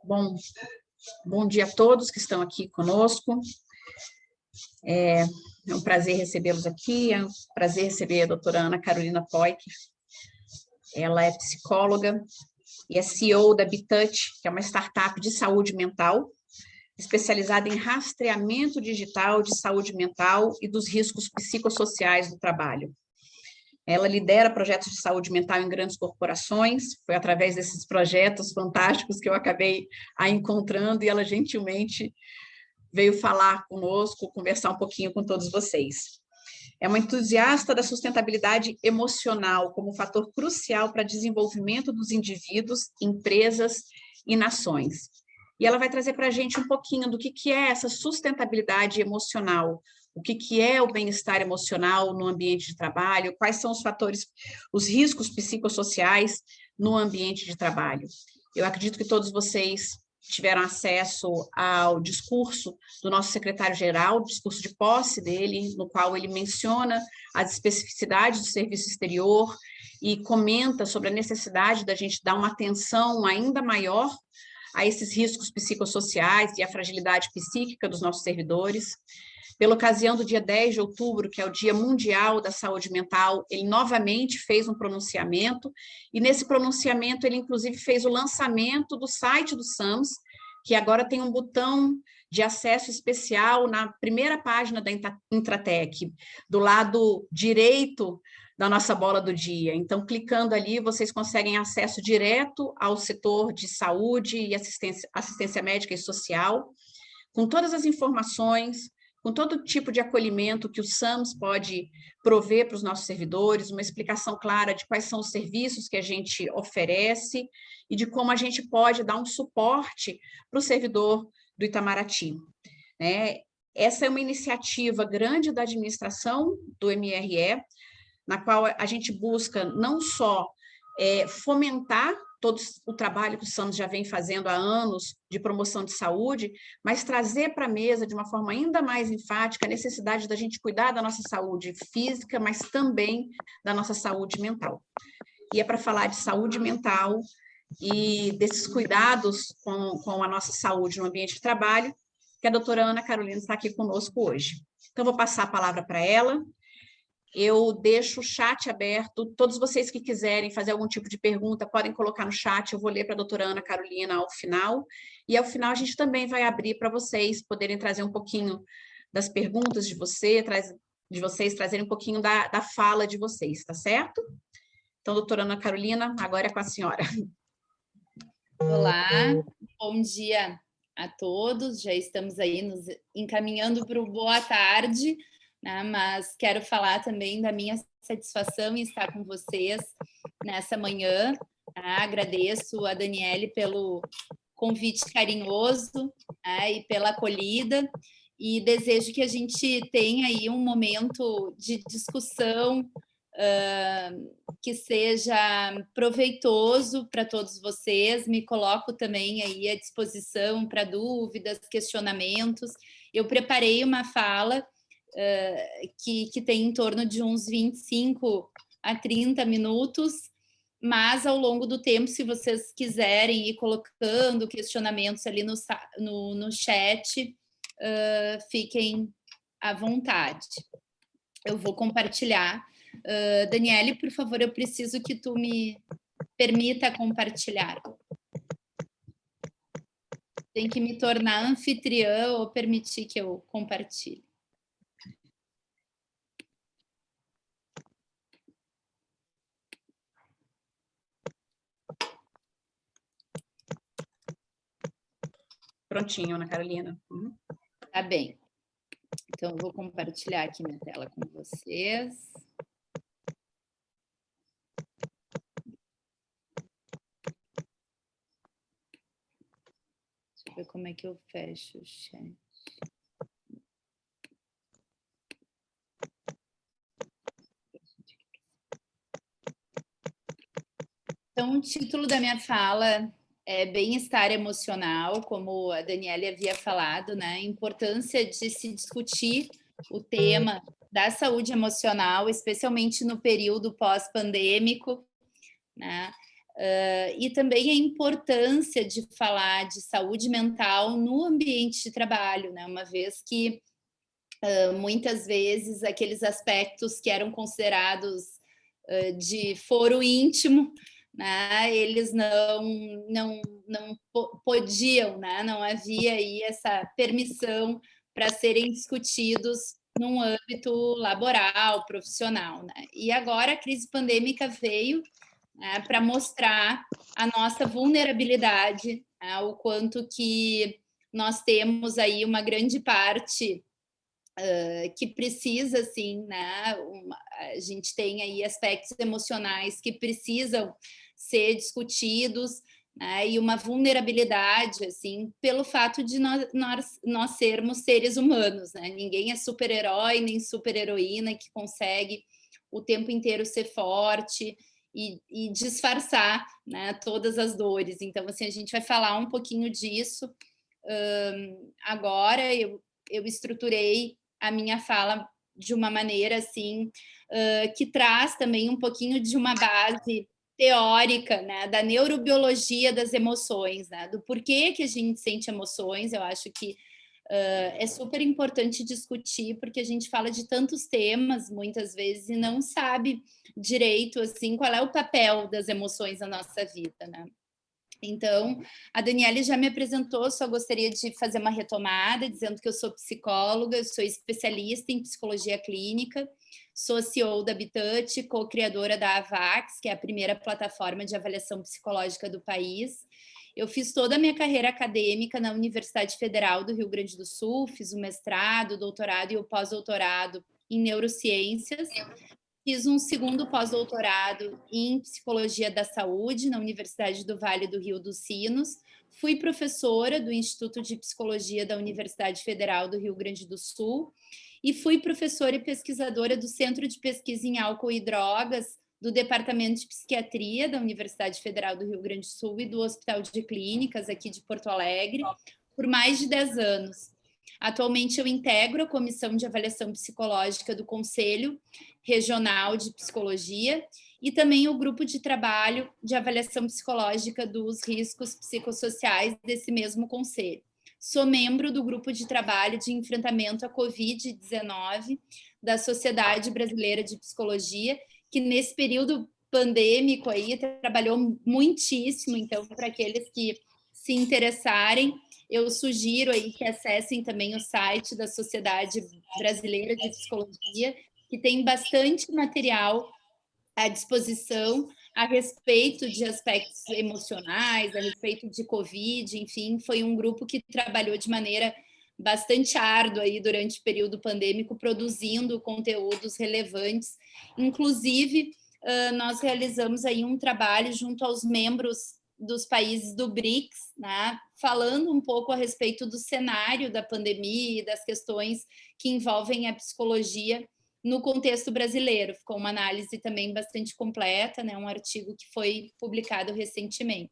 Bom dia a todos que estão aqui conosco. É um prazer recebê-los aqui, é um prazer receber a doutora Ana Carolina Poik. Ela é psicóloga e é CEO da Bitouch, que é uma startup de saúde mental, especializada em rastreamento digital de saúde mental e dos riscos psicossociais do trabalho. Ela lidera projetos de saúde mental em grandes corporações, foi através desses projetos fantásticos que eu acabei a encontrando e ela gentilmente veio falar conosco, conversar um pouquinho com todos vocês. É uma entusiasta da sustentabilidade emocional como fator crucial para o desenvolvimento dos indivíduos, empresas e nações. E ela vai trazer para a gente um pouquinho do que é essa sustentabilidade emocional, o que é o bem-estar emocional no ambiente de trabalho, quais são os fatores, os riscos psicossociais no ambiente de trabalho. Eu acredito que todos vocês tiveram acesso ao discurso do nosso secretário-geral, o discurso de posse dele, no qual ele menciona as especificidades do serviço exterior e comenta sobre a necessidade da gente dar uma atenção ainda maior a esses riscos psicossociais e a fragilidade psíquica dos nossos servidores. Pela ocasião do dia 10 de outubro, que é o Dia Mundial da Saúde Mental, ele novamente fez um pronunciamento, e nesse pronunciamento ele inclusive fez o lançamento do site do SAMS, que agora tem um botão de acesso especial na primeira página da Intratec, do lado direito da nossa bola do dia. Então, clicando ali, vocês conseguem acesso direto ao setor de saúde e assistência médica e social, com todas as informações, com todo tipo de acolhimento que o SAMS pode prover para os nossos servidores, uma explicação clara de quais são os serviços que a gente oferece e de como a gente pode dar um suporte para o servidor do Itamaraty, né? Essa é uma iniciativa grande da administração do MRE, na qual a gente busca não só fomentar todo o trabalho que o SAMS já vem fazendo há anos de promoção de saúde, mas trazer para a mesa de uma forma ainda mais enfática a necessidade da gente cuidar da nossa saúde física, mas também da nossa saúde mental. E é para falar de saúde mental e desses cuidados com a nossa saúde no ambiente de trabalho que a doutora Ana Carolina está aqui conosco hoje. Então, vou passar a palavra para ela. Eu deixo o chat aberto, todos vocês que quiserem fazer algum tipo de pergunta, podem colocar no chat, eu vou ler para a doutora Ana Carolina ao final, e ao final a gente também vai abrir para vocês poderem trazer um pouquinho das perguntas de vocês, trazerem um pouquinho da fala de vocês, tá certo? Então, doutora Ana Carolina, agora é com a senhora. Olá, bom dia a todos, já estamos aí nos encaminhando para o boa tarde, né? Mas quero falar também da minha satisfação em estar com vocês nessa manhã. Tá? Agradeço a Daniele pelo convite carinhoso, né? E pela acolhida, e desejo que a gente tenha aí um momento de discussão que seja proveitoso para todos vocês. Me coloco também aí à disposição para dúvidas, questionamentos. Eu preparei uma fala que tem em torno de uns 25 a 30 minutos, mas ao longo do tempo, se vocês quiserem ir colocando questionamentos ali no chat, fiquem à vontade. Eu vou compartilhar. Daniele, por favor, eu preciso que tu me permita compartilhar. Tem que me tornar anfitriã ou permitir que eu compartilhe. Prontinho, Ana Carolina. Tá bem. Então, eu vou compartilhar aqui minha tela com vocês. Deixa eu ver como é que eu fecho o chat. Então, o título da minha fala é Bem-estar emocional, como a Daniele havia falado, né? A importância de se discutir o tema da saúde emocional, especialmente no período pós-pandêmico, né? E também a importância de falar de saúde mental no ambiente de trabalho, né? Uma vez que muitas vezes aqueles aspectos que eram considerados de foro íntimo, né, eles não podiam, né, não havia aí essa permissão para serem discutidos num âmbito laboral, profissional, né? E agora a crise pandêmica veio, né, para mostrar a nossa vulnerabilidade, né, o quanto que nós temos aí uma grande parte que precisa, assim, né? A gente tem aí aspectos emocionais que precisam ser discutidos, né? E uma vulnerabilidade, assim, pelo fato de nós sermos seres humanos, né? Ninguém é super-herói nem super-heroína que consegue o tempo inteiro ser forte e disfarçar, né, todas as dores. Então, assim, a gente vai falar um pouquinho disso. Agora eu estruturei a minha fala de uma maneira assim que traz também um pouquinho de uma base teórica, né, da neurobiologia das emoções, né, do porquê que a gente sente emoções. Eu acho que é super importante discutir, porque a gente fala de tantos temas muitas vezes e não sabe direito assim qual é o papel das emoções na nossa vida, né? Então, a Daniele já me apresentou, só gostaria de fazer uma retomada, dizendo que eu sou psicóloga, eu sou especialista em psicologia clínica, sou CEO da Bitouch, co-criadora da AVAX, que é a primeira plataforma de avaliação psicológica do país. Eu fiz toda a minha carreira acadêmica na Universidade Federal do Rio Grande do Sul, fiz o mestrado, o doutorado e o pós-doutorado em neurociências. Fiz um segundo pós-doutorado em Psicologia da Saúde na Universidade do Vale do Rio dos Sinos. Fui professora do Instituto de Psicologia da Universidade Federal do Rio Grande do Sul e fui professora e pesquisadora do Centro de Pesquisa em Álcool e Drogas do Departamento de Psiquiatria da Universidade Federal do Rio Grande do Sul e do Hospital de Clínicas aqui de Porto Alegre por mais de 10 anos. Atualmente eu integro a Comissão de Avaliação Psicológica do Conselho Regional de Psicologia e também o grupo de trabalho de avaliação psicológica dos riscos psicossociais desse mesmo conselho. Sou membro do grupo de trabalho de enfrentamento à Covid-19 da Sociedade Brasileira de Psicologia, que nesse período pandêmico aí trabalhou muitíssimo. Então, para aqueles que se interessarem, eu sugiro aí que acessem também o site da Sociedade Brasileira de Psicologia, que tem bastante material à disposição a respeito de aspectos emocionais, a respeito de Covid, enfim, foi um grupo que trabalhou de maneira bastante árdua aí durante o período pandêmico, produzindo conteúdos relevantes. Inclusive, nós realizamos aí um trabalho junto aos membros dos países do BRICS, né, falando um pouco a respeito do cenário da pandemia e das questões que envolvem a psicologia no contexto brasileiro. Ficou uma análise também bastante completa, né, um artigo que foi publicado recentemente.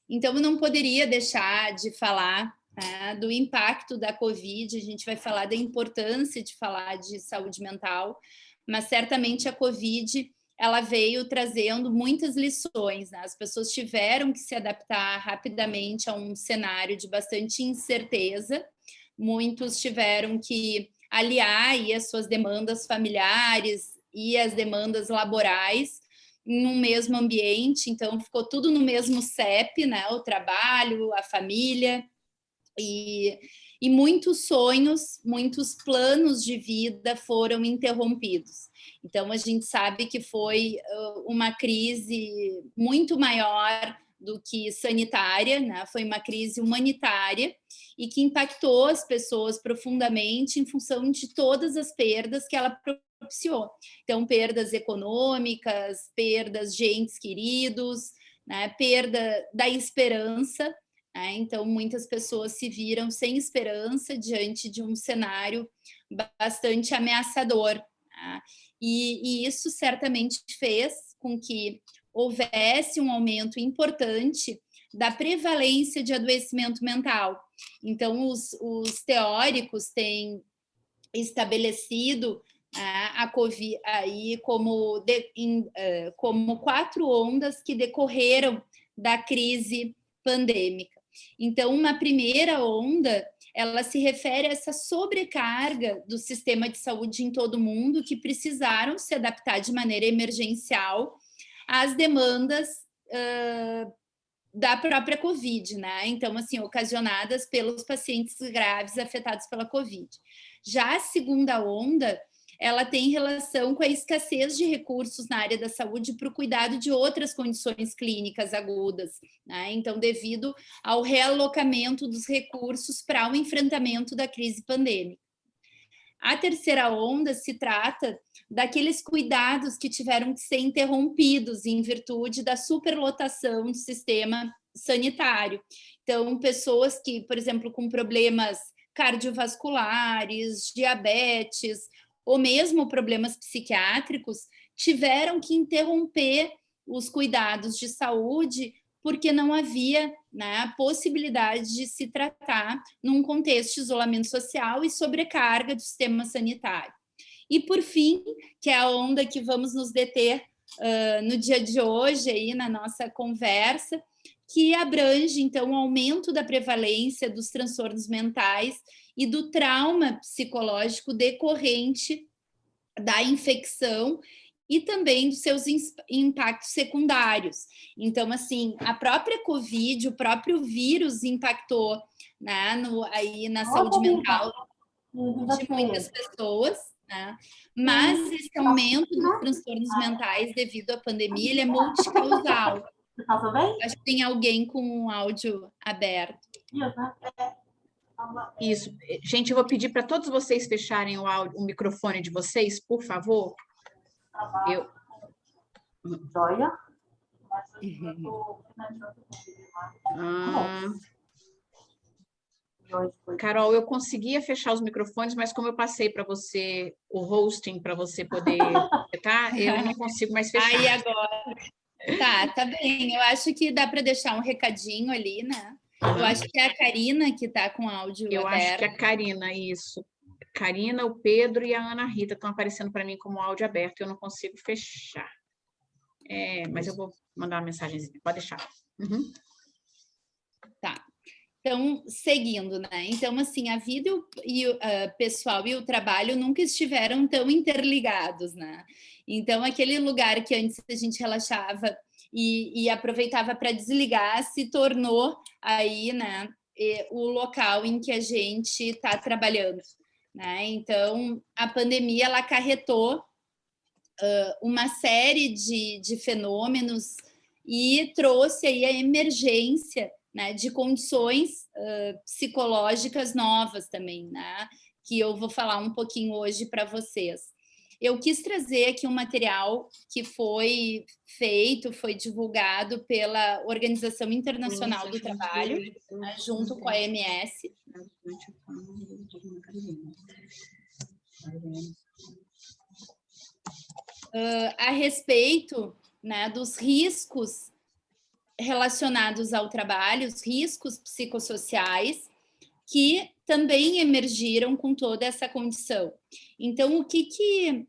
Então, eu não poderia deixar de falar, né, do impacto da Covid. A gente vai falar da importância de falar de saúde mental, mas certamente a Covid ela veio trazendo muitas lições, né? As pessoas tiveram que se adaptar rapidamente a um cenário de bastante incerteza, muitos tiveram que aliar aí as suas demandas familiares e as demandas laborais em um mesmo ambiente, então ficou tudo no mesmo CEP, né? O trabalho, a família, e muitos sonhos, muitos planos de vida foram interrompidos. Então, a gente sabe que foi uma crise muito maior do que sanitária, né? Foi uma crise humanitária e que impactou as pessoas profundamente em função de todas as perdas que ela propiciou. Então, perdas econômicas, perdas de entes queridos, né? Perda da esperança. Então, muitas pessoas se viram sem esperança diante de um cenário bastante ameaçador. E isso certamente fez com que houvesse um aumento importante da prevalência de adoecimento mental. Então, os teóricos têm estabelecido a Covid aí como 4 ondas que decorreram da crise pandêmica. Então, uma primeira onda, ela se refere a essa sobrecarga do sistema de saúde em todo o mundo, que precisaram se adaptar de maneira emergencial às demandas da própria Covid, né? Então, assim, ocasionadas pelos pacientes graves afetados pela Covid. Já a segunda onda, ela tem relação com a escassez de recursos na área da saúde para o cuidado de outras condições clínicas agudas, né? Então, devido ao realocamento dos recursos para o enfrentamento da crise pandêmica. A terceira onda se trata daqueles cuidados que tiveram que ser interrompidos em virtude da superlotação do sistema sanitário. Então, pessoas que, por exemplo, com problemas cardiovasculares, diabetes, ou mesmo problemas psiquiátricos, tiveram que interromper os cuidados de saúde porque não havia, né, possibilidade de se tratar num contexto de isolamento social e sobrecarga do sistema sanitário. E, por fim, que é a onda que vamos nos deter no dia de hoje, aí, na nossa conversa, que abrange, então, o aumento da prevalência dos transtornos mentais e do trauma psicológico decorrente da infecção e também dos seus impactos secundários. Então, assim, a própria Covid, o próprio vírus impactou, né, aí na saúde mental de muitas pessoas, né? Mas esse aumento dos transtornos mentais devido à pandemia, ele é multicausal. Acho que tem alguém com o áudio aberto. Isso. Gente, eu vou pedir para todos vocês fecharem o microfone de vocês, por favor. Joia. Carol, eu conseguia fechar os microfones, mas como eu passei para você o hosting para você poder tá? Eu não consigo mais fechar. Aí agora. Tá bem. Eu acho que dá para deixar um recadinho ali, né? Eu acho que é a Karina que está com áudio aberto. Eu acho que é a Karina, isso. Karina, o Pedro e a Ana Rita estão aparecendo para mim como áudio aberto, eu não consigo fechar. Mas eu vou mandar uma mensagenzinha, pode deixar. Uhum. Tá. Então, seguindo, né? Então, assim, a vida pessoal e o trabalho nunca estiveram tão interligados, né? Então, aquele lugar que antes a gente relaxava e aproveitava para desligar se tornou aí, né, o local em que a gente está trabalhando, né? Então, a pandemia, ela acarretou uma série de fenômenos e trouxe aí a emergência, né, de condições psicológicas novas também, né, que eu vou falar um pouquinho hoje para vocês. Eu quis trazer aqui um material que foi divulgado pela Organização Internacional do Trabalho, né, junto com a OMS. A respeito, né, dos riscos relacionados ao trabalho, os riscos psicossociais, que também emergiram com toda essa condição. Então, o que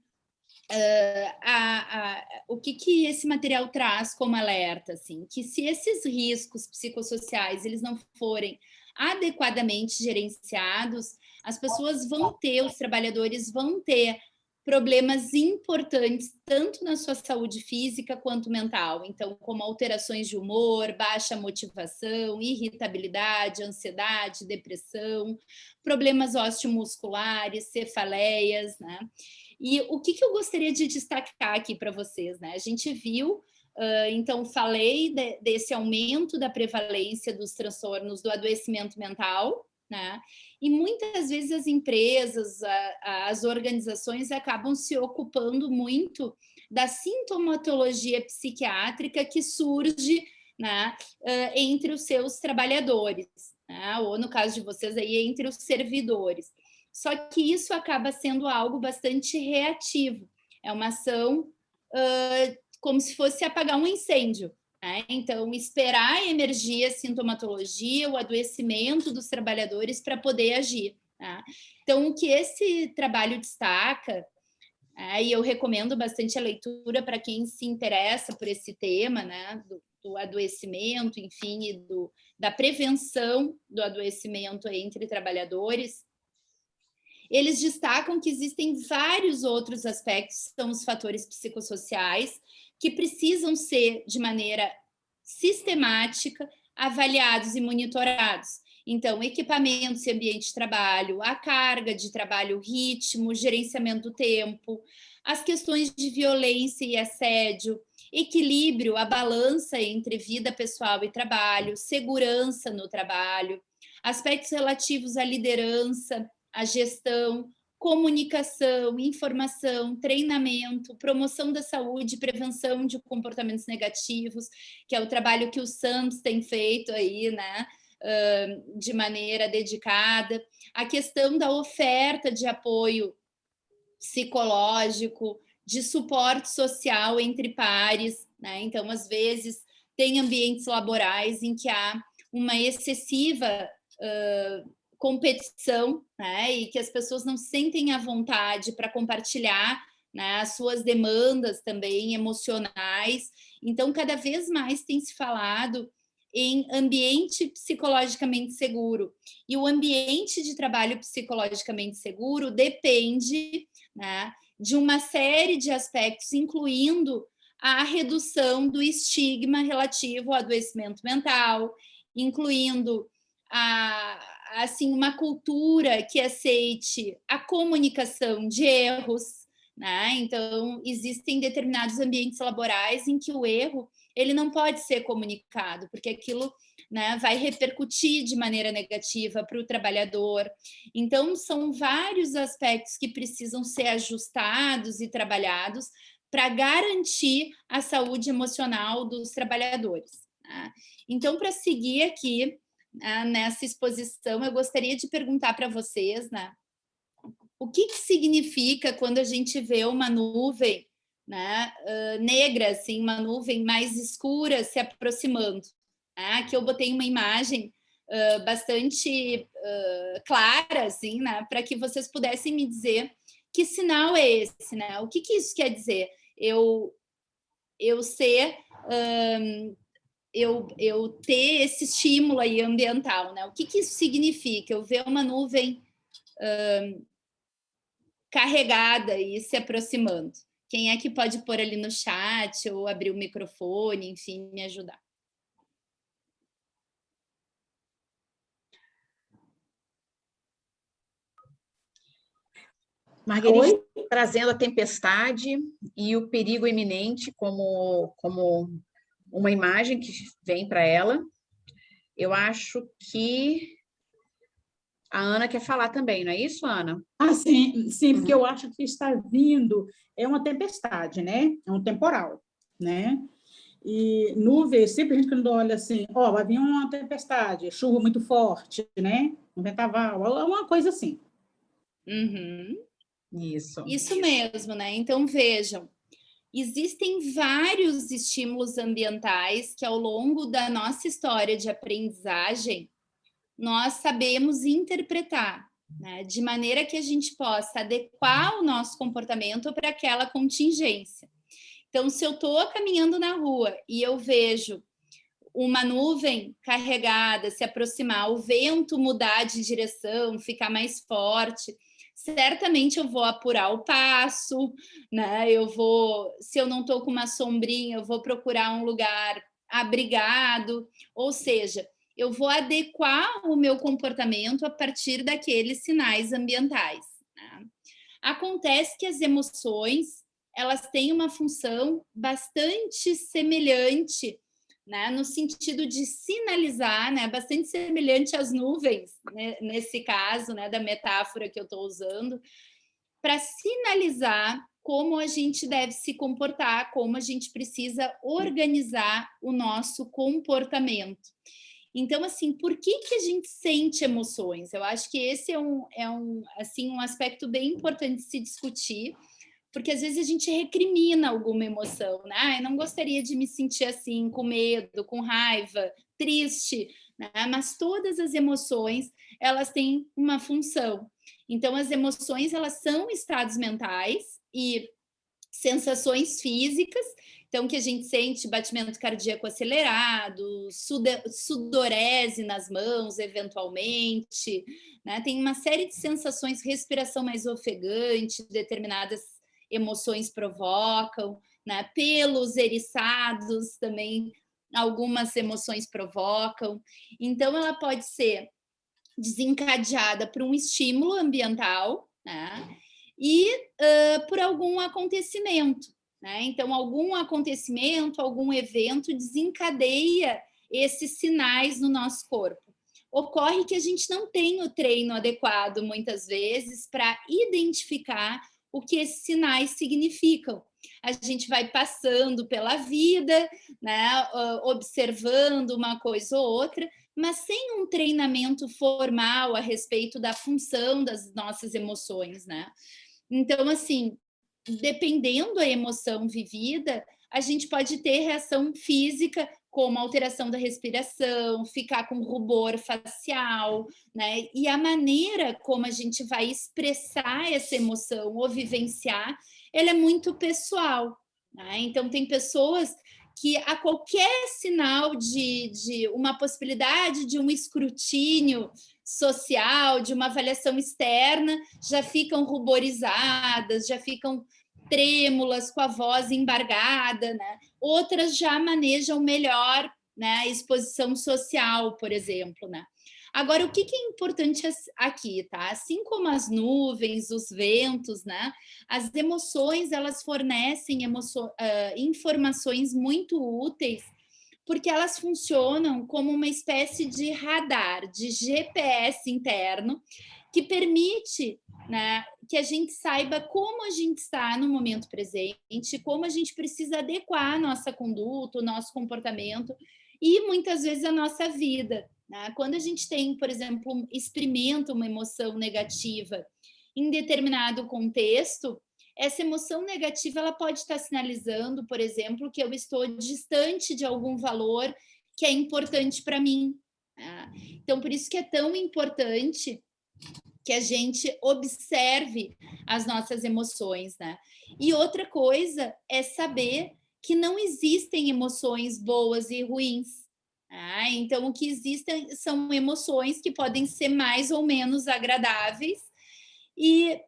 esse material traz como alerta? Assim, que se esses riscos psicossociais eles não forem adequadamente gerenciados, as pessoas vão ter, os trabalhadores vão ter problemas importantes, tanto na sua saúde física quanto mental. Então, como alterações de humor, baixa motivação, irritabilidade, ansiedade, depressão, problemas osteomusculares, cefaleias, né? E o que eu gostaria de destacar aqui para vocês, né? A gente viu, então, falei desse aumento da prevalência dos transtornos do adoecimento mental, né? E muitas vezes as empresas, as organizações acabam se ocupando muito da sintomatologia psiquiátrica que surge, né, entre os seus trabalhadores, né? Ou no caso de vocês aí, entre os servidores. Só que isso acaba sendo algo bastante reativo. É uma ação como se fosse apagar um incêndio. Então, esperar a emergir a sintomatologia, o adoecimento dos trabalhadores para poder agir. Tá? Então, o que esse trabalho destaca E eu recomendo bastante a leitura para quem se interessa por esse tema, né, do adoecimento, enfim, e da prevenção do adoecimento entre trabalhadores. Eles destacam que existem vários outros aspectos, são os fatores psicossociais, que precisam ser, de maneira sistemática, avaliados e monitorados. Então, equipamentos e ambiente de trabalho, a carga de trabalho, o ritmo, gerenciamento do tempo, as questões de violência e assédio, equilíbrio, a balança entre vida pessoal e trabalho, segurança no trabalho, aspectos relativos à liderança, à gestão, comunicação, informação, treinamento, promoção da saúde, prevenção de comportamentos negativos, que é o trabalho que o SAMS tem feito aí, né, de maneira dedicada, a questão da oferta de apoio psicológico, de suporte social entre pares, né? Então, às vezes, tem ambientes laborais em que há uma excessiva competição, né? E que as pessoas não sentem à vontade para compartilhar, né, as suas demandas também emocionais. Então, cada vez mais tem se falado em ambiente psicologicamente seguro. E o ambiente de trabalho psicologicamente seguro depende, né, de uma série de aspectos, incluindo a redução do estigma relativo ao adoecimento mental, incluindo assim, uma cultura que aceite a comunicação de erros, né? Então, existem determinados ambientes laborais em que o erro ele não pode ser comunicado, porque aquilo, né, vai repercutir de maneira negativa para o trabalhador. Então, são vários aspectos que precisam ser ajustados e trabalhados para garantir a saúde emocional dos trabalhadores, né? Então, para seguir aqui nessa exposição, eu gostaria de perguntar para vocês, né, o que significa quando a gente vê uma nuvem, né, negra, assim, uma nuvem mais escura se aproximando. Aqui eu botei uma imagem bastante clara, assim, né, para que vocês pudessem me dizer que sinal é esse, né? O que isso quer dizer? Eu ser... eu ter esse estímulo aí ambiental, né? O que isso significa? Eu ver uma nuvem carregada e se aproximando. Quem é que pode pôr ali no chat ou abrir o microfone, enfim, me ajudar? Marguerite, trazendo a tempestade e o perigo iminente como uma imagem que vem para ela. Eu acho que a Ana quer falar também, não é isso, Ana? Sim, porque eu acho que está vindo, é uma tempestade, né? É um temporal, né? E nuvem, sempre a gente quando olha assim, vai vir uma tempestade, chuva muito forte, né? Um vendaval, uma coisa assim. Uhum. Isso mesmo, né? Então, vejam, existem vários estímulos ambientais que, ao longo da nossa história de aprendizagem, nós sabemos interpretar, né, de maneira que a gente possa adequar o nosso comportamento para aquela contingência. Então, se eu estou caminhando na rua e eu vejo uma nuvem carregada se aproximar, o vento mudar de direção, ficar mais forte, certamente eu vou apurar o passo, né? Se eu não estou com uma sombrinha, eu vou procurar um lugar abrigado, ou seja, eu vou adequar o meu comportamento a partir daqueles sinais ambientais, né? Acontece que as emoções, elas têm uma função bastante semelhante, né, no sentido de sinalizar, né, bastante semelhante às nuvens, né, nesse caso, né, da metáfora que eu estou usando, para sinalizar como a gente deve se comportar, como a gente precisa organizar o nosso comportamento. Então, assim, por que a gente sente emoções? Eu acho que esse é um aspecto bem importante de se discutir, porque às vezes a gente recrimina alguma emoção, né? Eu não gostaria de me sentir assim, com medo, com raiva, triste, né? Mas todas as emoções, elas têm uma função. Então, as emoções, elas são estados mentais e sensações físicas, então que a gente sente batimento cardíaco acelerado, sudorese nas mãos, eventualmente, né? Tem uma série de sensações, respiração mais ofegante, determinadas emoções provocam, né? Pelos eriçados também, algumas emoções provocam. Então, ela pode ser desencadeada por um estímulo ambiental, né? E por algum acontecimento, né? Então, algum acontecimento, algum evento desencadeia esses sinais no nosso corpo. Ocorre que a gente não tem o treino adequado, muitas vezes, para identificar o que esses sinais significam. A gente vai passando pela vida, né, observando uma coisa ou outra, mas sem um treinamento formal a respeito da função das nossas emoções, né? Então, assim, dependendo da emoção vivida, a gente pode ter reação física, como alteração da respiração, ficar com rubor facial, né? E a maneira como a gente vai expressar essa emoção ou vivenciar, ela é muito pessoal, né? Então, tem pessoas que a qualquer sinal de uma possibilidade de um escrutínio social, de uma avaliação externa, já ficam ruborizadas, já ficam trêmulas, com a voz embargada, né? Outras já manejam melhor, né, a exposição social, por exemplo, né? Agora, o que é importante aqui, tá? Assim como as nuvens, os ventos, né? As emoções, elas fornecem informações muito úteis, porque elas funcionam como uma espécie de radar, de GPS interno, que permite, né, que a gente saiba como a gente está no momento presente, como a gente precisa adequar a nossa conduta, o nosso comportamento e, muitas vezes, a nossa vida. Né? Quando a gente tem, por exemplo, experimenta uma emoção negativa em determinado contexto, essa emoção negativa ela pode estar sinalizando, por exemplo, que eu estou distante de algum valor que é importante para mim. Né? Então, por isso que é tão importante que a gente observe as nossas emoções, né? E outra coisa é saber que não existem emoções boas e ruins. Então, o que existem são emoções que podem ser mais ou menos agradáveis e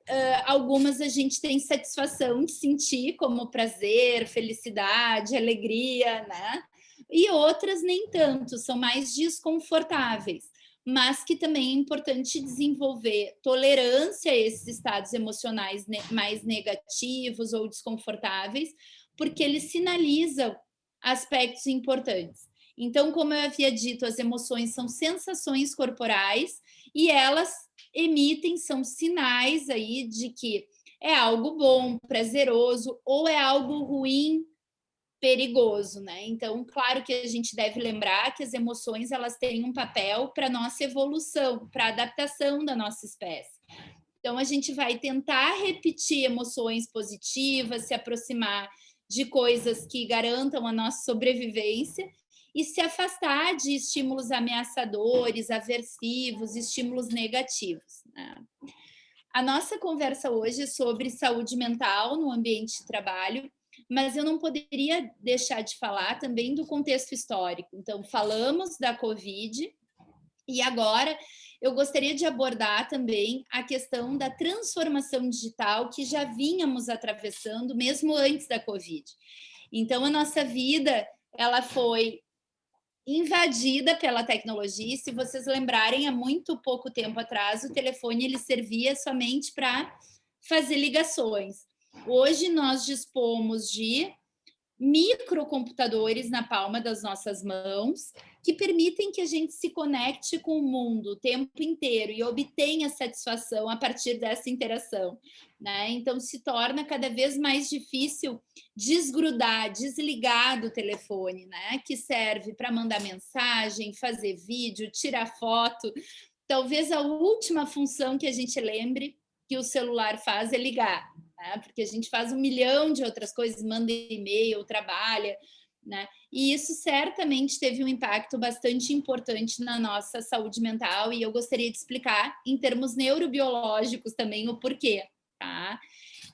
algumas a gente tem satisfação de sentir, como prazer, felicidade, alegria, né? E outras nem tanto, são mais desconfortáveis, mas que também é importante desenvolver tolerância a esses estados emocionais mais negativos ou desconfortáveis, porque eles sinalizam aspectos importantes. Então, como eu havia dito, as emoções são sensações corporais e elas emitem, são sinais aí de que é algo bom, prazeroso, ou é algo ruim, perigoso, né? Então, claro que a gente deve lembrar que as emoções elas têm um papel para nossa evolução, para a adaptação da nossa espécie. Então, a gente vai tentar repetir emoções positivas, se aproximar de coisas que garantam a nossa sobrevivência e se afastar de estímulos ameaçadores, aversivos, estímulos negativos. Né? A nossa conversa hoje é sobre saúde mental no ambiente de trabalho, mas eu não poderia deixar de falar também do contexto histórico. Então, falamos da Covid e agora eu gostaria de abordar também a questão da transformação digital que já vínhamos atravessando mesmo antes da Covid. Então, a nossa vida ela foi invadida pela tecnologia. E se vocês lembrarem, há muito pouco tempo atrás, o telefone ele servia somente para fazer ligações. Hoje nós dispomos de microcomputadores na palma das nossas mãos que permitem que a gente se conecte com o mundo o tempo inteiro e obtenha satisfação a partir dessa interação, né? Então se torna cada vez mais difícil desgrudar, desligar do telefone, né? Que serve para mandar mensagem, fazer vídeo, tirar foto. Talvez a última função que a gente lembre que o celular faz é ligar, né? Porque a gente faz 1 milhão de outras coisas, manda e-mail, trabalha, né? E isso certamente teve um impacto bastante importante na nossa saúde mental e eu gostaria de explicar em termos neurobiológicos também o porquê, tá?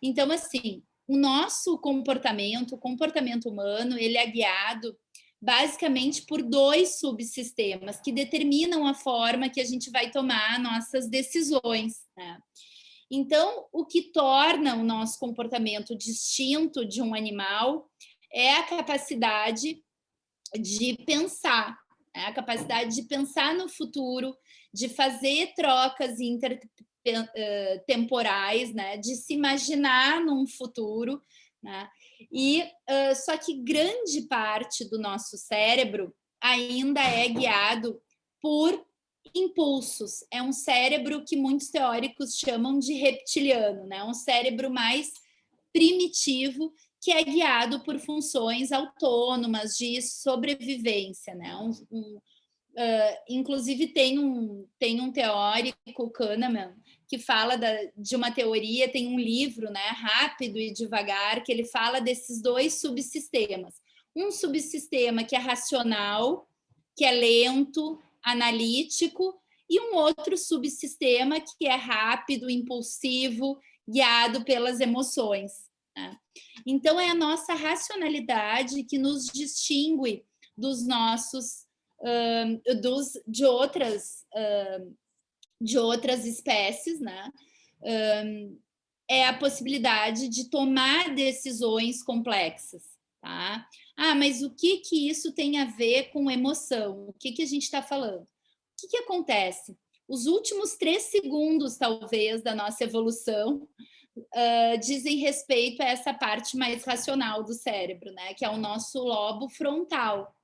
Então, assim, o nosso comportamento, o comportamento humano, ele é guiado basicamente por 2 subsistemas que determinam a forma que a gente vai tomar nossas decisões, né? Então, o que torna o nosso comportamento distinto de um animal é a capacidade de pensar, né? A capacidade de pensar no futuro, de fazer trocas intertemporais, né? De se imaginar num futuro, né? E só que grande parte do nosso cérebro ainda é guiado por impulsos. É um cérebro que muitos teóricos chamam de reptiliano, né? Um cérebro mais primitivo que é guiado por funções autônomas de sobrevivência, né? Inclusive tem um teórico, Kahneman, que fala de uma teoria, tem um livro, né, Rápido e Devagar, que ele fala desses 2 subsistemas. Um subsistema que é racional, que é lento, analítico, e um outro subsistema que é rápido, impulsivo, guiado pelas emoções, né? Então, é a nossa racionalidade que nos distingue dos nossos de outras espécies, né? É a possibilidade de tomar decisões complexas, tá? Ah, mas o que isso tem a ver com emoção? O que a gente está falando? O que acontece? Os últimos 3 segundos, talvez, da nossa evolução dizem respeito a essa parte mais racional do cérebro, né? Que é o nosso lobo frontal,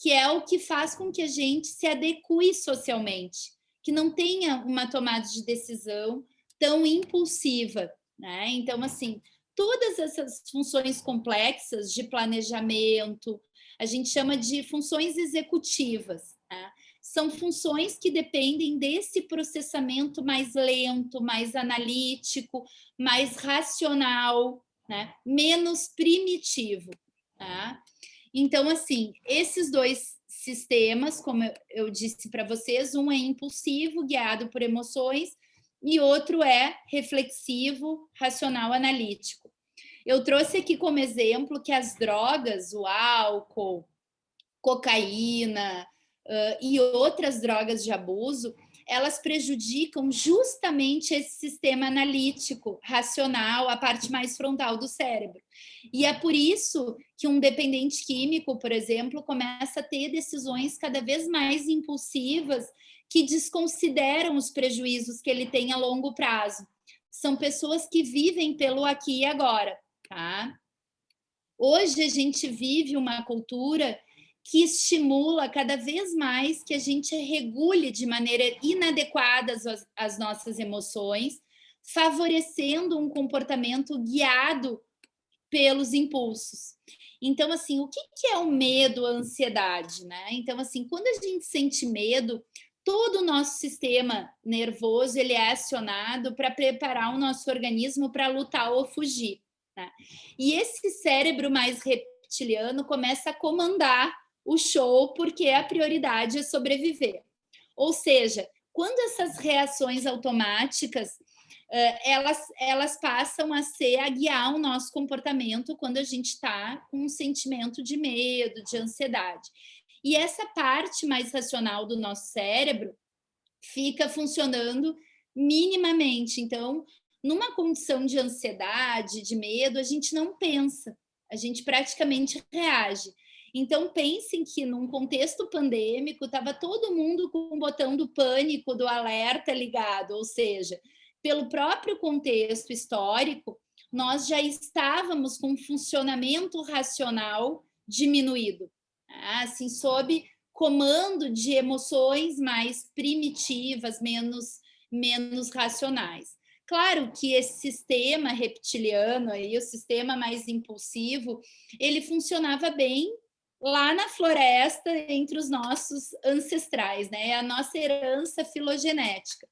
que é o que faz com que a gente se adeque socialmente, que não tenha uma tomada de decisão tão impulsiva, né? Então, assim, todas essas funções complexas de planejamento, a gente chama de funções executivas, né? São funções que dependem desse processamento mais lento, mais analítico, mais racional, né? Menos primitivo, tá? Então, assim, esses 2 sistemas, como eu disse para vocês, um é impulsivo, guiado por emoções, e outro é reflexivo, racional, analítico. Eu trouxe aqui como exemplo que as drogas, o álcool, cocaína e outras drogas de abuso, elas prejudicam justamente esse sistema analítico, racional, a parte mais frontal do cérebro. E é por isso que um dependente químico, por exemplo, começa a ter decisões cada vez mais impulsivas que desconsideram os prejuízos que ele tem a longo prazo. São pessoas que vivem pelo aqui e agora, tá? Hoje a gente vive uma cultura que estimula cada vez mais que a gente regule de maneira inadequada as nossas emoções, favorecendo um comportamento guiado pelos impulsos. Então, assim, o que é o medo, a ansiedade, né? Então, assim, quando a gente sente medo, todo o nosso sistema nervoso ele é acionado para preparar o nosso organismo para lutar ou fugir, né? E esse cérebro mais reptiliano começa a comandar o show porque a prioridade é sobreviver. Ou seja, quando essas reações automáticas elas passam a guiar o nosso comportamento quando a gente está com um sentimento de medo, de ansiedade. E essa parte mais racional do nosso cérebro fica funcionando minimamente. Então, numa condição de ansiedade, de medo, a gente não pensa, a gente praticamente reage. Então, pensem que num contexto pandêmico, estava todo mundo com o botão do pânico, do alerta ligado, ou seja, pelo próprio contexto histórico, nós já estávamos com um funcionamento racional diminuído, assim, sob comando de emoções mais primitivas, menos racionais. Claro que esse sistema reptiliano, aí, o sistema mais impulsivo, ele funcionava bem lá na floresta entre os nossos ancestrais, né? É a nossa herança filogenética.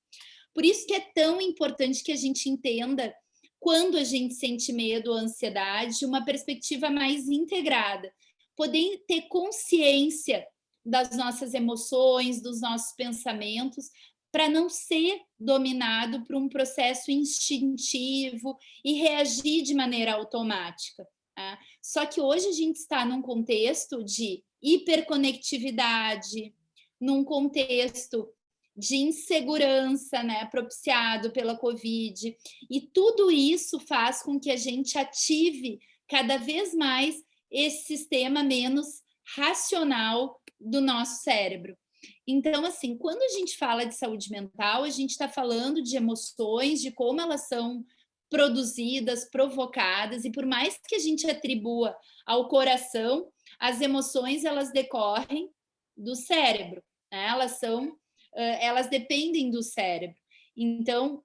Por isso que é tão importante que a gente entenda, quando a gente sente medo ou ansiedade, uma perspectiva mais integrada. Poder ter consciência das nossas emoções, dos nossos pensamentos, para não ser dominado por um processo instintivo e reagir de maneira automática. Tá? Só que hoje a gente está num contexto de hiperconectividade, num contexto de insegurança, né, propiciado pela Covid, e tudo isso faz com que a gente ative cada vez mais esse sistema menos racional do nosso cérebro. Então, assim, quando a gente fala de saúde mental, a gente está falando de emoções, de como elas são produzidas, provocadas, e por mais que a gente atribua ao coração, as emoções, elas decorrem do cérebro, né? Elas dependem do cérebro. Então,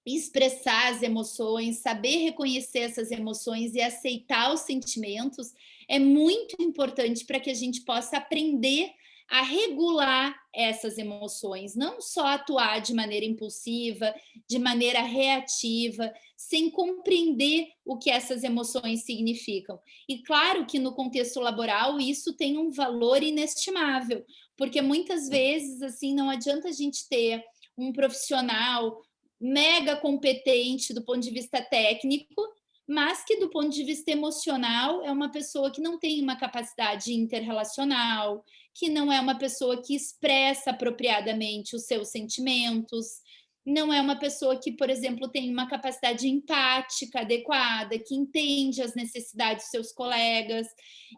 expressar as emoções, saber reconhecer essas emoções e aceitar os sentimentos é muito importante para que a gente possa aprender a regular essas emoções, não só atuar de maneira impulsiva, de maneira reativa, sem compreender o que essas emoções significam. E claro que no contexto laboral isso tem um valor inestimável, porque muitas vezes assim não adianta a gente ter um profissional mega competente do ponto de vista técnico, mas que do ponto de vista emocional é uma pessoa que não tem uma capacidade interrelacional, que não é uma pessoa que expressa apropriadamente os seus sentimentos, não é uma pessoa que, por exemplo, tem uma capacidade empática adequada, que entende as necessidades dos seus colegas,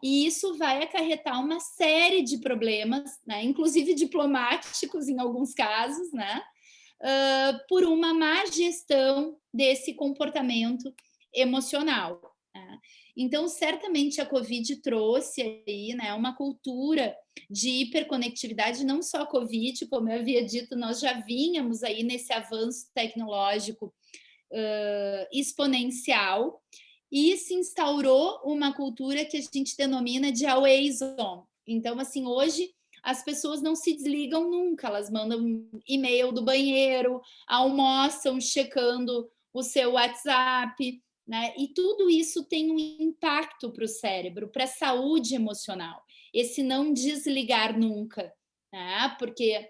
e isso vai acarretar uma série de problemas, né, inclusive diplomáticos em alguns casos, né, por uma má gestão desse comportamento emocional. Né? Então, certamente a Covid trouxe aí, né, uma cultura de hiperconectividade, não só a Covid, como eu havia dito, nós já vínhamos aí nesse avanço tecnológico exponencial, e se instaurou uma cultura que a gente denomina de always on. Então, assim, hoje as pessoas não se desligam nunca, elas mandam e-mail do banheiro, almoçam checando o seu WhatsApp, né? E tudo isso tem um impacto para o cérebro, para a saúde emocional, esse não desligar nunca, né? Porque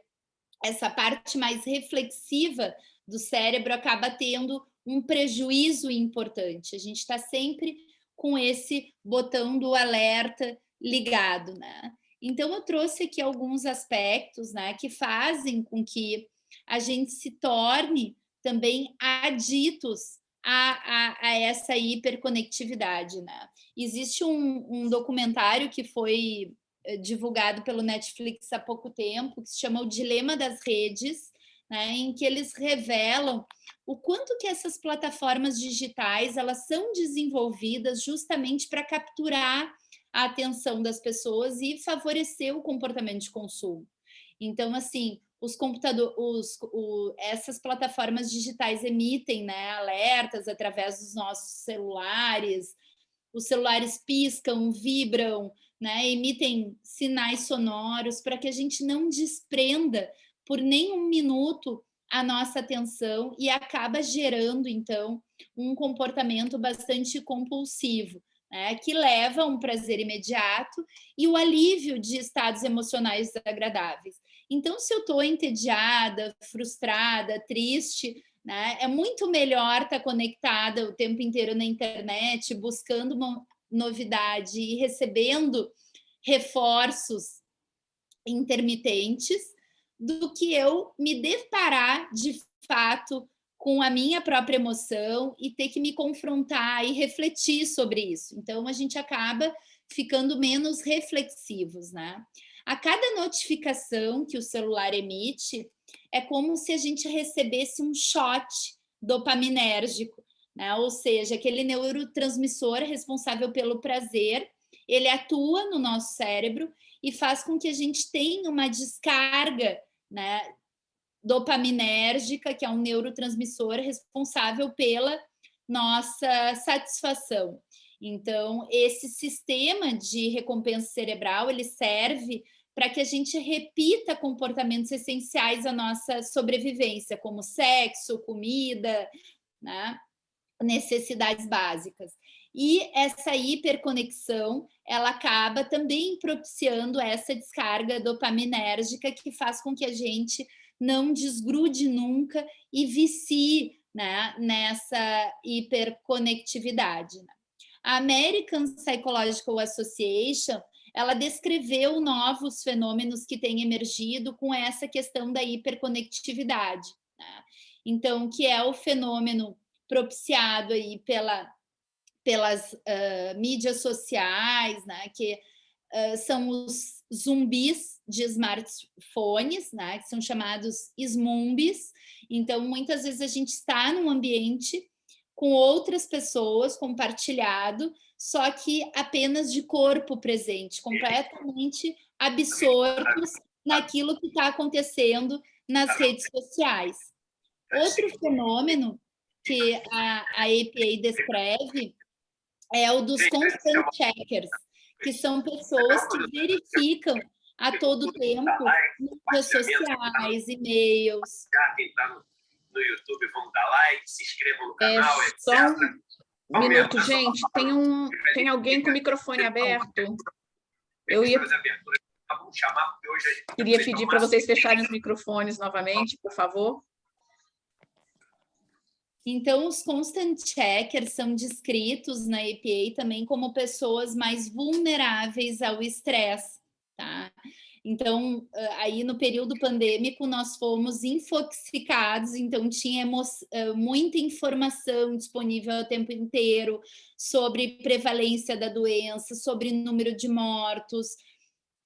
essa parte mais reflexiva do cérebro acaba tendo um prejuízo importante. A gente está sempre com esse botão do alerta ligado, né? Então, eu trouxe aqui alguns aspectos, né, que fazem com que a gente se torne também aditos a essa hiperconectividade, né? Existe um documentário que foi divulgado pelo Netflix há pouco tempo, que se chama O Dilema das Redes, né, em que eles revelam o quanto que essas plataformas digitais elas são desenvolvidas justamente para capturar a atenção das pessoas e favorecer o comportamento de consumo. Então, assim, essas plataformas digitais emitem, né, alertas através dos nossos celulares, os celulares piscam, vibram, né, emitem sinais sonoros para que a gente não desprenda por nenhum minuto a nossa atenção e acaba gerando, então, um comportamento bastante compulsivo, né, que leva a um prazer imediato e o alívio de estados emocionais desagradáveis. Então, se eu estou entediada, frustrada, triste, né, é muito melhor estar conectada o tempo inteiro na internet, buscando uma novidade e recebendo reforços intermitentes, do que eu me deparar de fato com a minha própria emoção e ter que me confrontar e refletir sobre isso. Então, a gente acaba ficando menos reflexivos, né? A cada notificação que o celular emite, é como se a gente recebesse um shot dopaminérgico, né? Ou seja, aquele neurotransmissor responsável pelo prazer, ele atua no nosso cérebro e faz com que a gente tenha uma descarga, né, dopaminérgica, que é um neurotransmissor responsável pela nossa satisfação. Então, esse sistema de recompensa cerebral, ele serve para que a gente repita comportamentos essenciais à nossa sobrevivência, como sexo, comida, né, necessidades básicas. E essa hiperconexão, ela acaba também propiciando essa descarga dopaminérgica que faz com que a gente não desgrude nunca e vicie, né, nessa hiperconectividade. A American Psychological Association, ela descreveu novos fenômenos que têm emergido com essa questão da hiperconectividade, né? Então, que é o fenômeno propiciado aí pelas mídias sociais, né, que são os zumbis de smartphones, né, que são chamados smumbis. Então, muitas vezes a gente está num ambiente com outras pessoas, compartilhado, só que apenas de corpo presente, completamente absortos naquilo que está acontecendo nas redes sociais. Outro fenômeno que a APA descreve é o dos constant checkers, que são pessoas que verificam a todo tempo mídias sociais, e-mails. Quem está no YouTube, vamos dar like, se inscrevam no canal, etc. Só um minuto, gente. Tem alguém com o microfone aberto. Eu queria pedir para vocês fecharem os microfones novamente, por favor. Então, os constant checkers são descritos na APA também como pessoas mais vulneráveis ao estresse, tá? Então, aí no período pandêmico, nós fomos infoxicados, então tinha muita informação disponível o tempo inteiro sobre prevalência da doença, sobre número de mortos,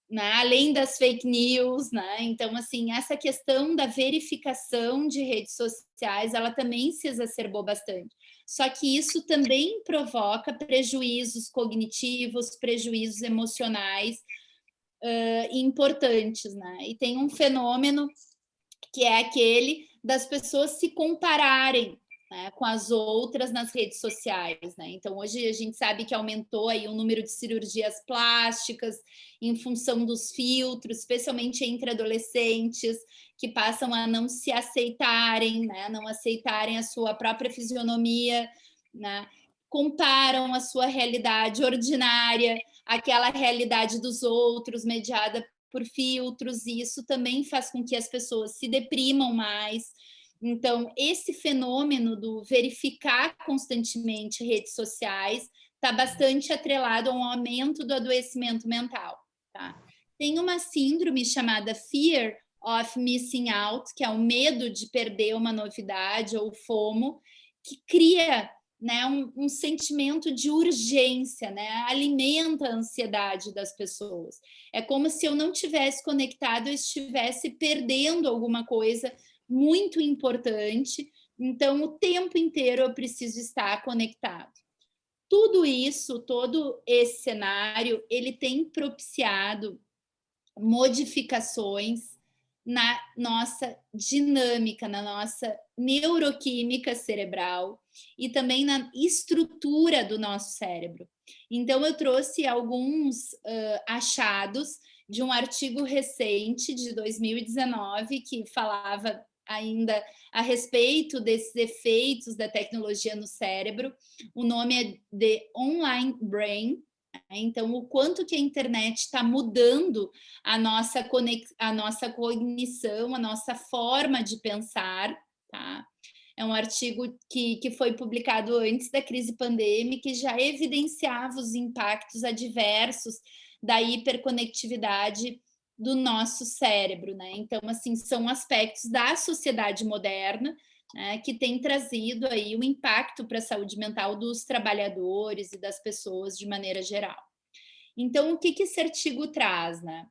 né? Além das fake news, né? Então, assim, essa questão da verificação de redes sociais, ela também se exacerbou bastante. Só que isso também provoca prejuízos cognitivos, prejuízos emocionais importantes, né? E tem um fenômeno que é aquele das pessoas se compararem, né, com as outras nas redes sociais, né? Então, hoje a gente sabe que aumentou aí o número de cirurgias plásticas em função dos filtros, especialmente entre adolescentes, que passam a não se aceitarem, né? Não aceitarem a sua própria fisionomia, né? Comparam a sua realidade ordinária àquela realidade dos outros, mediada por filtros, e isso também faz com que as pessoas se deprimam mais. Então, esse fenômeno do verificar constantemente redes sociais está bastante atrelado a um aumento do adoecimento mental, tá? Tem uma síndrome chamada Fear of Missing Out, que é o medo de perder uma novidade, ou FOMO, que cria, né, um sentimento de urgência, né? Alimenta a ansiedade das pessoas. É como se eu não tivesse conectado, eu estivesse perdendo alguma coisa muito importante, então o tempo inteiro eu preciso estar conectado. Tudo isso, todo esse cenário, ele tem propiciado modificações na nossa dinâmica, na nossa neuroquímica cerebral e também na estrutura do nosso cérebro. Então, eu trouxe alguns achados de um artigo recente de 2019 que falava ainda a respeito desses efeitos da tecnologia no cérebro. O nome é The Online Brain. Então, o quanto que a internet está mudando a nossa cognição, a nossa forma de pensar, tá? É um artigo que foi publicado antes da crise pandêmica e já evidenciava os impactos adversos da hiperconectividade do nosso cérebro, né? Então, assim, são aspectos da sociedade moderna, né, que tem trazido aí um impacto para a saúde mental dos trabalhadores e das pessoas de maneira geral. Então, o que esse artigo traz, né?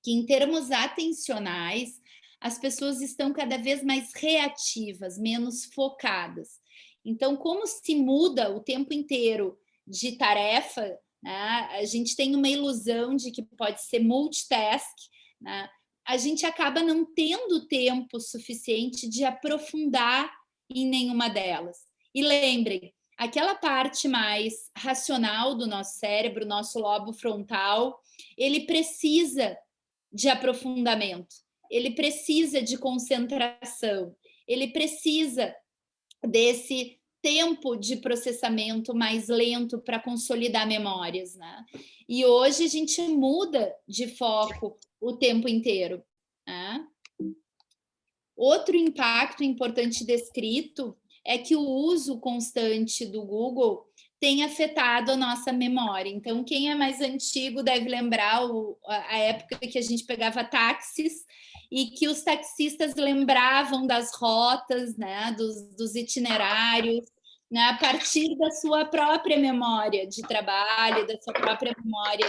Que em termos atencionais, as pessoas estão cada vez mais reativas, menos focadas. Então, como se muda o tempo inteiro de tarefa, né, a gente tem uma ilusão de que pode ser multitask, né? A gente acaba não tendo tempo suficiente de aprofundar em nenhuma delas. E lembrem, aquela parte mais racional do nosso cérebro, nosso lobo frontal, ele precisa de aprofundamento, ele precisa de concentração, ele precisa desse tempo de processamento mais lento para consolidar memórias, né? E hoje a gente muda de foco o tempo inteiro, né? Outro impacto importante descrito é que o uso constante do Google tem afetado a nossa memória. Então, quem é mais antigo deve lembrar a época que a gente pegava táxis e que os taxistas lembravam das rotas, né, dos itinerários, né, a partir da sua própria memória de trabalho, da sua própria memória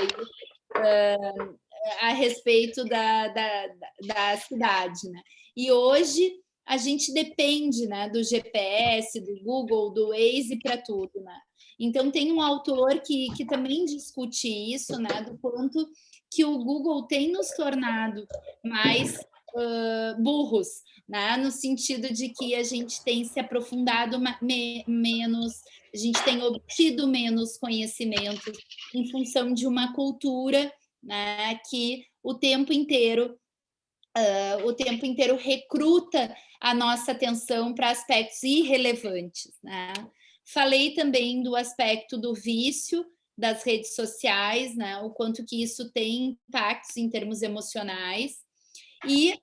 a respeito da cidade, né? E hoje a gente depende, né, do GPS, do Google, do Waze para tudo, né? Então tem um autor que também discute isso, né, do quanto que o Google tem nos tornado mais burros, né, no sentido de que a gente tem se aprofundado menos, a gente tem obtido menos conhecimento em função de uma cultura, né, que o tempo inteiro recruta a nossa atenção para aspectos irrelevantes, né? Falei também do aspecto do vício das redes sociais, né? O quanto que isso tem impactos em termos emocionais e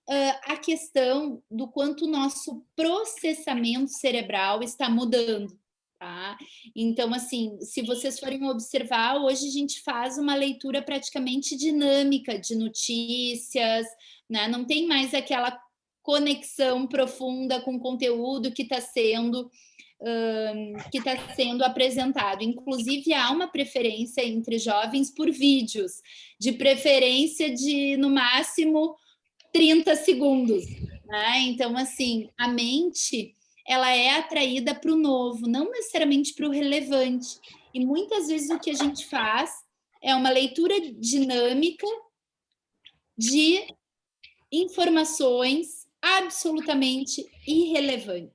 a questão do quanto o nosso processamento cerebral está mudando. Tá? Então, assim, se vocês forem observar, hoje a gente faz uma leitura praticamente dinâmica de notícias, né? Não tem mais aquela conexão profunda com o conteúdo que está sendo apresentado. Inclusive, há uma preferência entre jovens por vídeos, de preferência de, no máximo, 30 segundos. Né? Então, assim, a mente ela é atraída para o novo, não necessariamente para o relevante. E muitas vezes o que a gente faz é uma leitura dinâmica de informações absolutamente irrelevantes,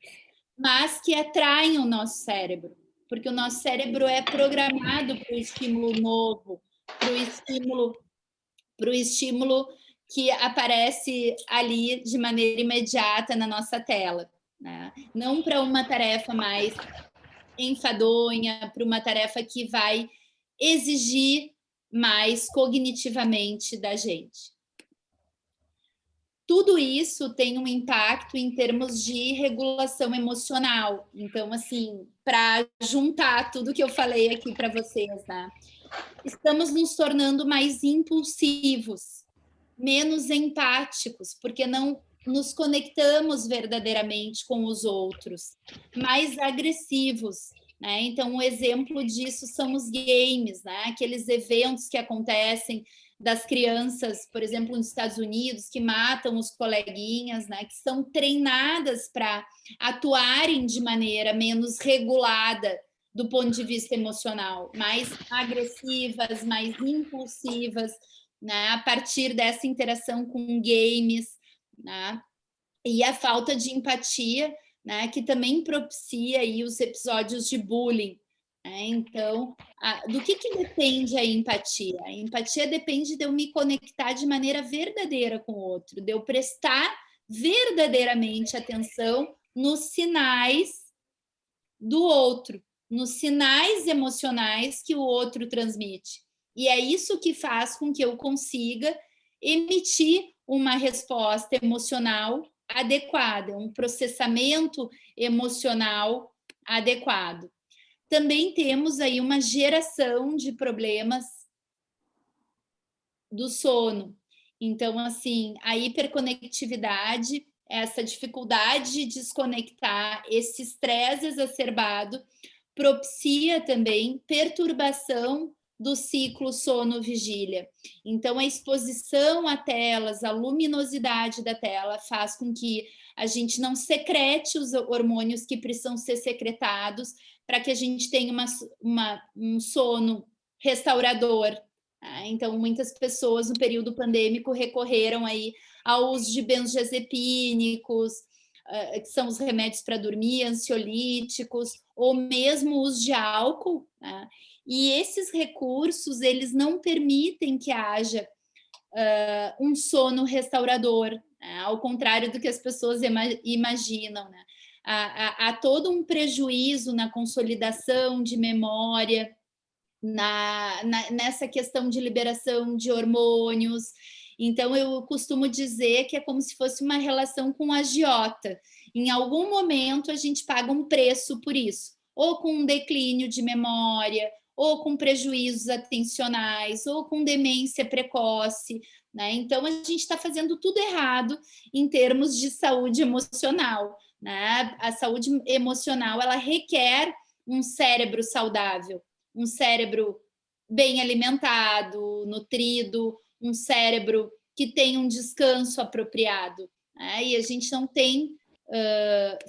mas que atraem o nosso cérebro, porque o nosso cérebro é programado para o estímulo novo, para o estímulo que aparece ali de maneira imediata na nossa tela. Né? Não para uma tarefa mais enfadonha, para uma tarefa que vai exigir mais cognitivamente da gente. Tudo isso tem um impacto em termos de regulação emocional. Então, assim, para juntar tudo que eu falei aqui para vocês, né? Estamos nos tornando mais impulsivos, menos empáticos, porque não nos conectamos verdadeiramente com os outros, mais agressivos, né? Então, um exemplo disso são os games, né? Aqueles eventos que acontecem das crianças, por exemplo, nos Estados Unidos, que matam os coleguinhas, né? Que são treinadas para atuarem de maneira menos regulada do ponto de vista emocional, mais agressivas, mais impulsivas, né? A partir dessa interação com games, né? E a falta de empatia, né? Que também propicia aí os episódios de bullying. Né? Então, do que depende a empatia? A empatia depende de eu me conectar de maneira verdadeira com o outro, de eu prestar verdadeiramente atenção nos sinais do outro, nos sinais emocionais que o outro transmite. E é isso que faz com que eu consiga emitir uma resposta emocional adequada, um processamento emocional adequado. Também temos aí uma geração de problemas do sono. Então, assim, a hiperconectividade, essa dificuldade de desconectar, esse estresse exacerbado, propicia também perturbação do ciclo sono-vigília. Então, a exposição a telas, a luminosidade da tela faz com que a gente não secrete os hormônios que precisam ser secretados para que a gente tenha um sono restaurador. Então, muitas pessoas no período pandêmico recorreram aí ao uso de benzodiazepínicos, que são os remédios para dormir, ansiolíticos, ou mesmo o uso de álcool, né? E esses recursos, eles não permitem que haja um sono restaurador, né? Ao contrário do que as pessoas imaginam, né? há todo um prejuízo na consolidação de memória, nessa questão de liberação de hormônios. Então, eu costumo dizer que é como se fosse uma relação com a agiota. Em algum momento, a gente paga um preço por isso, ou com um declínio de memória, ou com prejuízos atencionais, ou com demência precoce, né? Então, a gente está fazendo tudo errado em termos de saúde emocional, né? A saúde emocional, ela requer um cérebro saudável, um cérebro bem alimentado, nutrido, um cérebro que tem um descanso apropriado, né? E a gente não tem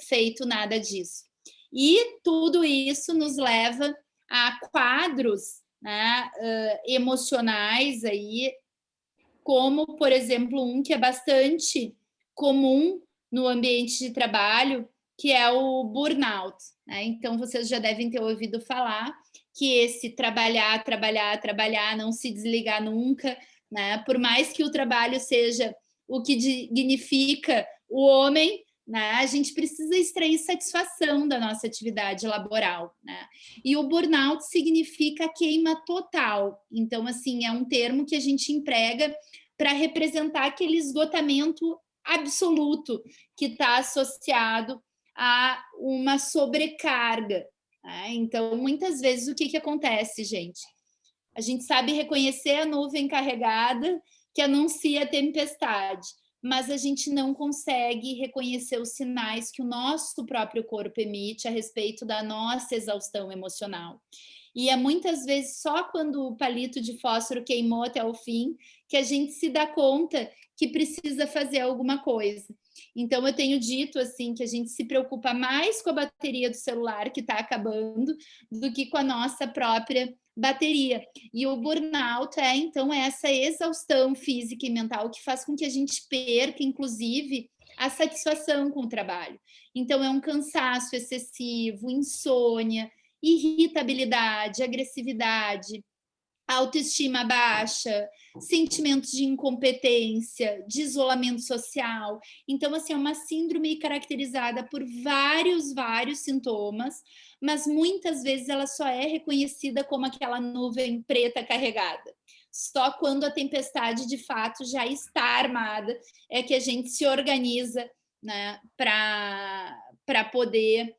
feito nada disso. E tudo isso nos leva a quadros, né, emocionais aí, como, por exemplo, um que é bastante comum no ambiente de trabalho, que é o burnout, né? Então, vocês já devem ter ouvido falar que esse trabalhar, não se desligar nunca, né? Por mais que o trabalho seja o que dignifica o homem, né? A gente precisa extrair satisfação da nossa atividade laboral, né? E o burnout significa queima total. Então, assim, é um termo que a gente emprega para representar aquele esgotamento absoluto que está associado a uma sobrecarga, né? Então, muitas vezes, o que acontece, gente? A gente sabe reconhecer a nuvem carregada que anuncia a tempestade, mas a gente não consegue reconhecer os sinais que o nosso próprio corpo emite a respeito da nossa exaustão emocional. E é muitas vezes só quando o palito de fósforo queimou até o fim que a gente se dá conta que precisa fazer alguma coisa. Então, eu tenho dito assim que a gente se preocupa mais com a bateria do celular que está acabando do que com a nossa própria bateria. E o burnout então, é essa exaustão física e mental que faz com que a gente perca, inclusive, a satisfação com o trabalho. Então, é um cansaço excessivo, insônia, irritabilidade, agressividade, autoestima baixa, sentimentos de incompetência, de isolamento social. Então, assim, é uma síndrome caracterizada por vários sintomas, mas muitas vezes ela só é reconhecida como aquela nuvem preta carregada. Só quando a tempestade, de fato, já está armada, é que a gente se organiza, né, para poder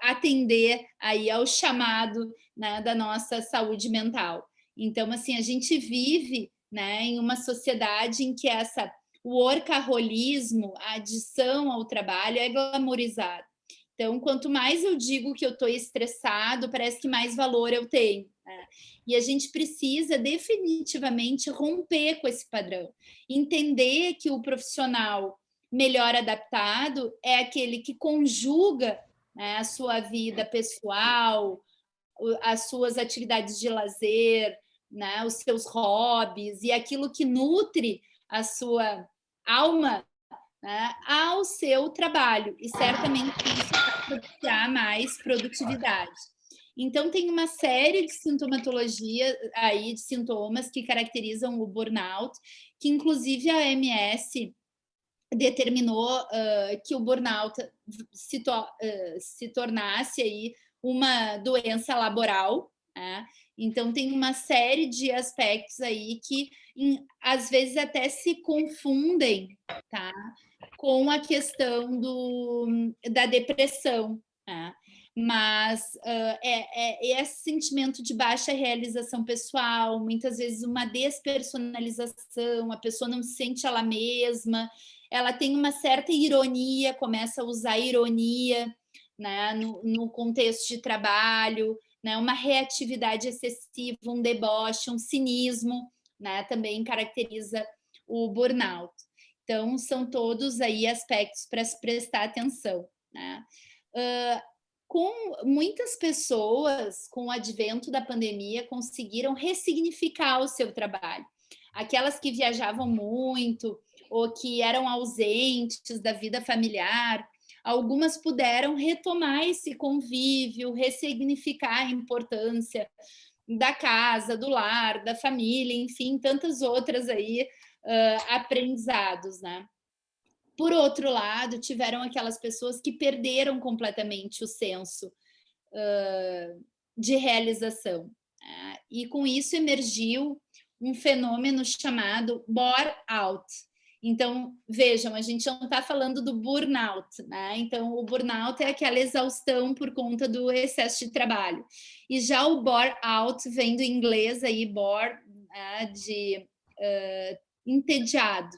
atender aí ao chamado, né, da nossa saúde mental. Então, assim, a gente vive, né, em uma sociedade em que o workaholismo, a adição ao trabalho é glamourizado. Então, quanto mais eu digo que eu estou estressado, parece que mais valor eu tenho, né? E a gente precisa definitivamente romper com esse padrão, entender que o profissional melhor adaptado é aquele que conjuga, né, a sua vida pessoal, as suas atividades de lazer, né, os seus hobbies e aquilo que nutre a sua alma, né, ao seu trabalho. E certamente isso vai propiciar mais produtividade. Então, tem uma série de sintomatologia aí, de sintomas que caracterizam o burnout, que inclusive a OMS determinou que o burnout se tornasse aí uma doença laboral, né? Então, tem uma série de aspectos aí que, às vezes, até se confundem, tá, com a questão da depressão, né? Mas esse sentimento de baixa realização pessoal, muitas vezes uma despersonalização, a pessoa não se sente ela mesma, ela tem uma certa ironia, começa a usar ironia, né, no contexto de trabalho, né, uma reatividade excessiva, um deboche, um cinismo, né, também caracteriza o burnout. Então, são todos aí aspectos para se prestar atenção, né? Com muitas pessoas, com o advento da pandemia, conseguiram ressignificar o seu trabalho. Aquelas que viajavam muito ou que eram ausentes da vida familiar, algumas puderam retomar esse convívio, ressignificar a importância da casa, do lar, da família, enfim, tantas outras aí aprendizados, né? Por outro lado, tiveram aquelas pessoas que perderam completamente o senso de realização. E com isso emergiu um fenômeno chamado bore-out. Então, vejam, a gente não está falando do burnout, né? Então, o burnout é aquela exaustão por conta do excesso de trabalho. E já o bore-out vem do inglês aí, bore, de entediado,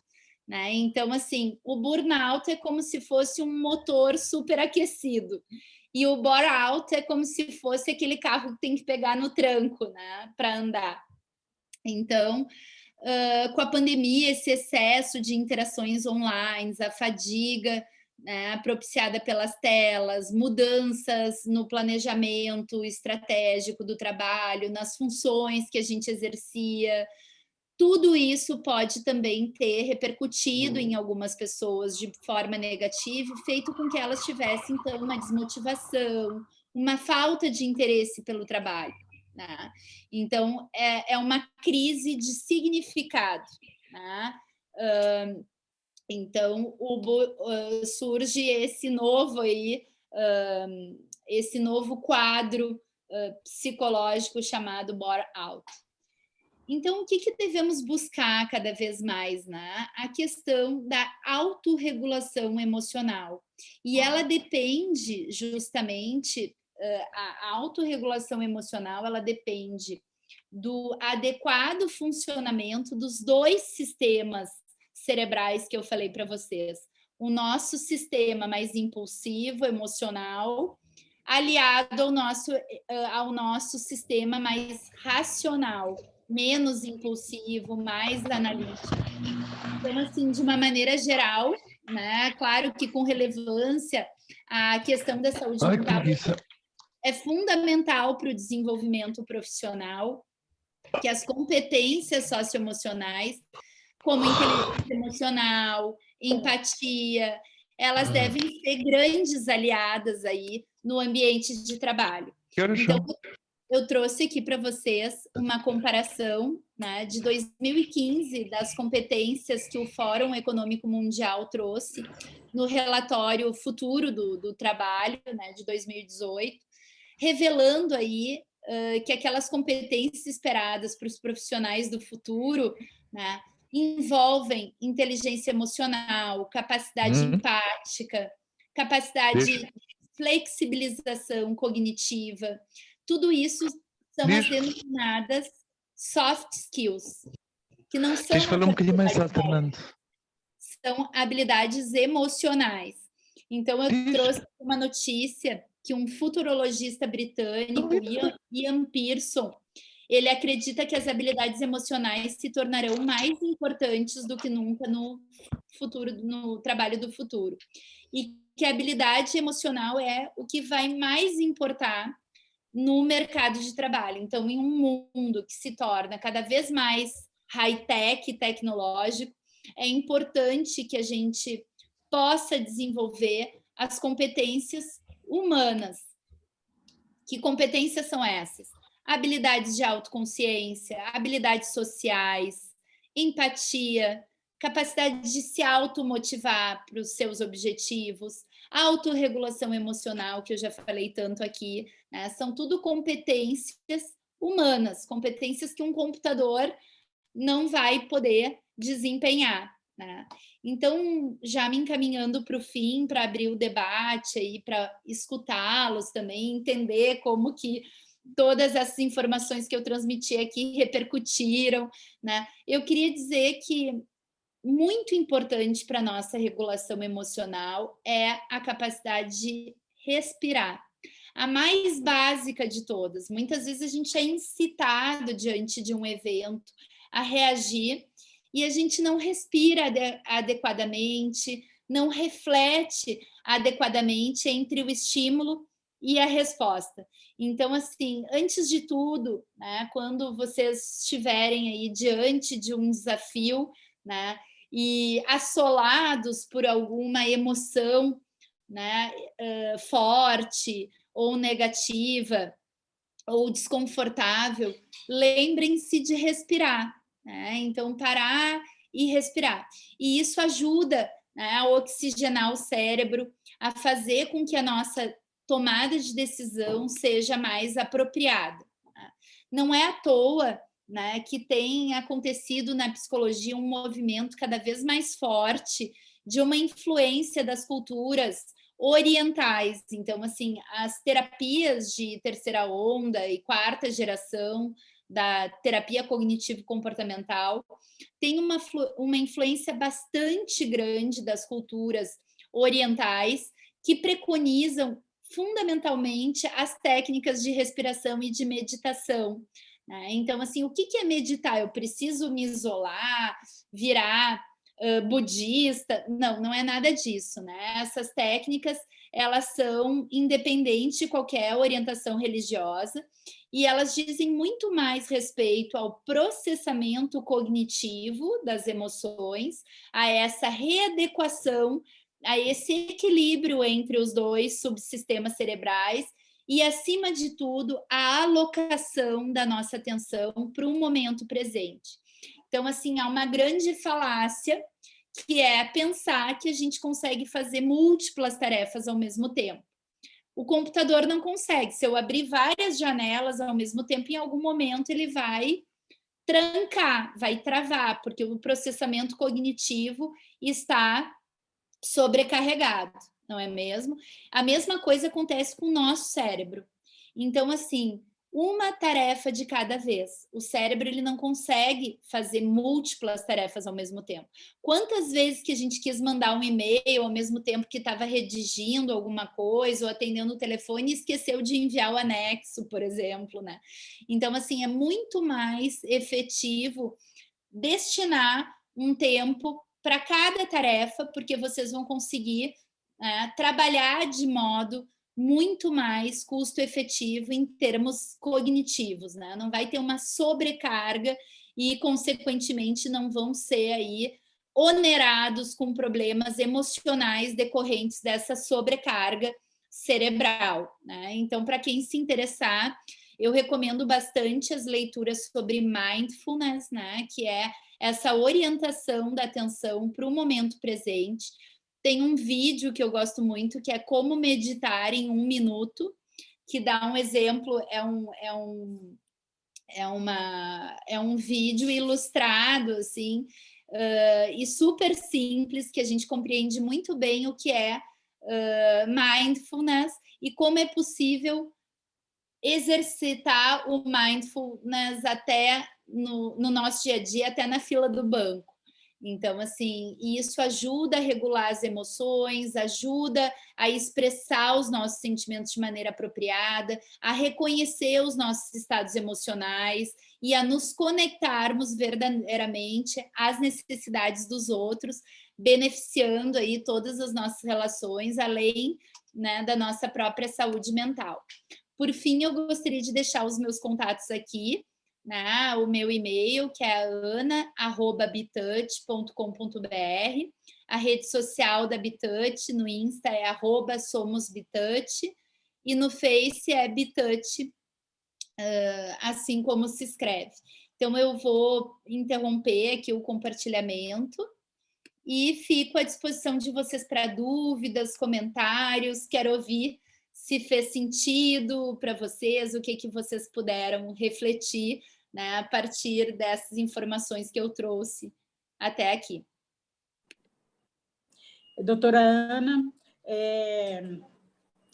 né? Então, assim, o burnout é como se fosse um motor superaquecido. E o bore-out é como se fosse aquele carro que tem que pegar no tranco, né, para andar. Então, com a pandemia, esse excesso de interações online, a fadiga, né, propiciada pelas telas, mudanças no planejamento estratégico do trabalho, nas funções que a gente exercia, tudo isso pode também ter repercutido em algumas pessoas de forma negativa, feito com que elas tivessem, então, uma desmotivação, uma falta de interesse pelo trabalho, né? Então, é uma crise de significado, né? Então, surge esse novo aí, esse novo quadro psicológico chamado bore-out. Então, o que devemos buscar cada vez mais, né? A questão da autorregulação emocional. E ela depende justamente, a autorregulação emocional, ela depende do adequado funcionamento dos 2 sistemas cerebrais que eu falei para vocês. O nosso sistema mais impulsivo, emocional, aliado ao nosso sistema mais racional, menos impulsivo, mais analítico. Então, assim, de uma maneira geral, né? Claro que com relevância a questão da saúde mental é fundamental para o desenvolvimento profissional, que as competências socioemocionais, como inteligência emocional, empatia, elas devem ser grandes aliadas aí no ambiente de trabalho. Então, eu trouxe aqui para vocês uma comparação, né, de 2015 das competências que o Fórum Econômico Mundial trouxe no relatório Futuro do Trabalho, né, de 2018, revelando aí que aquelas competências esperadas para os profissionais do futuro, né, envolvem inteligência emocional, capacidade empática, capacidade de flexibilização cognitiva. Tudo isso são as denominadas soft skills, que não são falar um bocadinho mais alto, Fernando. São habilidades emocionais. Então, eu trouxe uma notícia que um futurologista britânico, Ian Pearson, ele acredita que as habilidades emocionais se tornarão mais importantes do que nunca no futuro, no trabalho do futuro. E que a habilidade emocional é o que vai mais importar no mercado de trabalho. Então, em um mundo que se torna cada vez mais high-tech e tecnológico, é importante que a gente possa desenvolver as competências humanas. Que competências são essas? Habilidades de autoconsciência, habilidades sociais, empatia, capacidade de se automotivar para os seus objetivos, autorregulação emocional, que eu já falei tanto aqui, né? São tudo competências humanas, competências que um computador não vai poder desempenhar, né? Então, já me encaminhando para o fim, para abrir o debate aí, para escutá-los também, entender como que todas essas informações que eu transmiti aqui repercutiram, né? Eu queria dizer que muito importante para a nossa regulação emocional é a capacidade de respirar. A mais básica de todas. Muitas vezes a gente é incitado diante de um evento a reagir e a gente não respira adequadamente, não reflete adequadamente entre o estímulo e a resposta. Então, assim, antes de tudo, né, quando vocês estiverem aí diante de um desafio, né, e assolados por alguma emoção, né, forte ou negativa ou desconfortável, lembrem-se de respirar, né? Então, parar e respirar. E isso ajuda né, a oxigenar o cérebro, a fazer com que a nossa tomada de decisão seja mais apropriada. Não é à toa, né, que tem acontecido na psicologia um movimento cada vez mais forte de uma influência das culturas orientais. Então, assim, as terapias de terceira onda e quarta geração da terapia cognitivo-comportamental tem uma influência bastante grande das culturas orientais, que preconizam fundamentalmente as técnicas de respiração e de meditação, né? Então, assim, o que é meditar? Eu preciso me isolar, virar budista? Não, não é nada disso, né? Essas técnicas, elas são independentes de qualquer orientação religiosa e elas dizem muito mais respeito ao processamento cognitivo das emoções, a essa readequação, a esse equilíbrio entre os dois subsistemas cerebrais e, acima de tudo, a alocação da nossa atenção para um momento presente. Então, assim, há uma grande falácia que é pensar que a gente consegue fazer múltiplas tarefas ao mesmo tempo. O computador não consegue. Se eu abrir várias janelas ao mesmo tempo, em algum momento ele vai trancar, vai travar, porque o processamento cognitivo está sobrecarregado, não é mesmo? A mesma coisa acontece com o nosso cérebro. Então, assim, uma tarefa de cada vez. O cérebro, ele não consegue fazer múltiplas tarefas ao mesmo tempo. Quantas vezes que a gente quis mandar um e-mail ao mesmo tempo que estava redigindo alguma coisa ou atendendo o telefone e esqueceu de enviar o anexo, por exemplo, né? Então, assim, é muito mais efetivo destinar um tempo para cada tarefa, porque vocês vão conseguir trabalhar de modo muito mais custo efetivo em termos cognitivos, né? Não vai ter uma sobrecarga e, consequentemente, não vão ser aí onerados com problemas emocionais decorrentes dessa sobrecarga cerebral, né? Então, para quem se interessar, eu recomendo bastante as leituras sobre mindfulness, né? Que é essa orientação da atenção para o momento presente. Tem um vídeo que eu gosto muito, que é Como Meditar em 1 Minuto, que dá um exemplo, é um vídeo ilustrado, assim, e super simples, que a gente compreende muito bem o que é mindfulness e como é possível exercitar o mindfulness até no nosso dia a dia, até na fila do banco. Então, assim, isso ajuda a regular as emoções, ajuda a expressar os nossos sentimentos de maneira apropriada, a reconhecer os nossos estados emocionais e a nos conectarmos verdadeiramente às necessidades dos outros, beneficiando aí todas as nossas relações, além, né, da nossa própria saúde mental. Por fim, eu gostaria de deixar os meus contatos aqui, né? O meu e-mail, que é ana@bitouch.com.br. A rede social da Bitouch no Insta é @somosbitouch e no Face é Bitouch, assim como se escreve. Então, eu vou interromper aqui o compartilhamento e fico à disposição de vocês para dúvidas, comentários. Quero ouvir se fez sentido para vocês, o que vocês puderam refletir, né, a partir dessas informações que eu trouxe até aqui. Doutora Ana,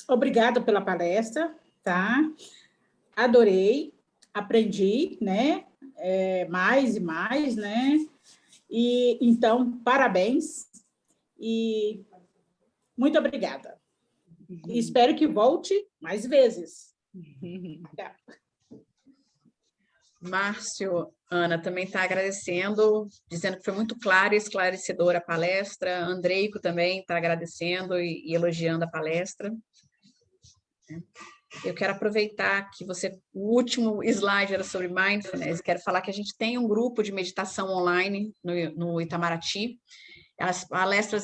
obrigada pela palestra, tá? Adorei, aprendi, né? Mais e mais, né? E então, parabéns e muito obrigada. E espero que volte mais vezes. Márcio, Ana também está agradecendo, dizendo que foi muito clara e esclarecedora a palestra. Andreico também está agradecendo e elogiando a palestra. Eu quero aproveitar que o último slide era sobre mindfulness, quero falar que a gente tem um grupo de meditação online no Itamaraty. As palestras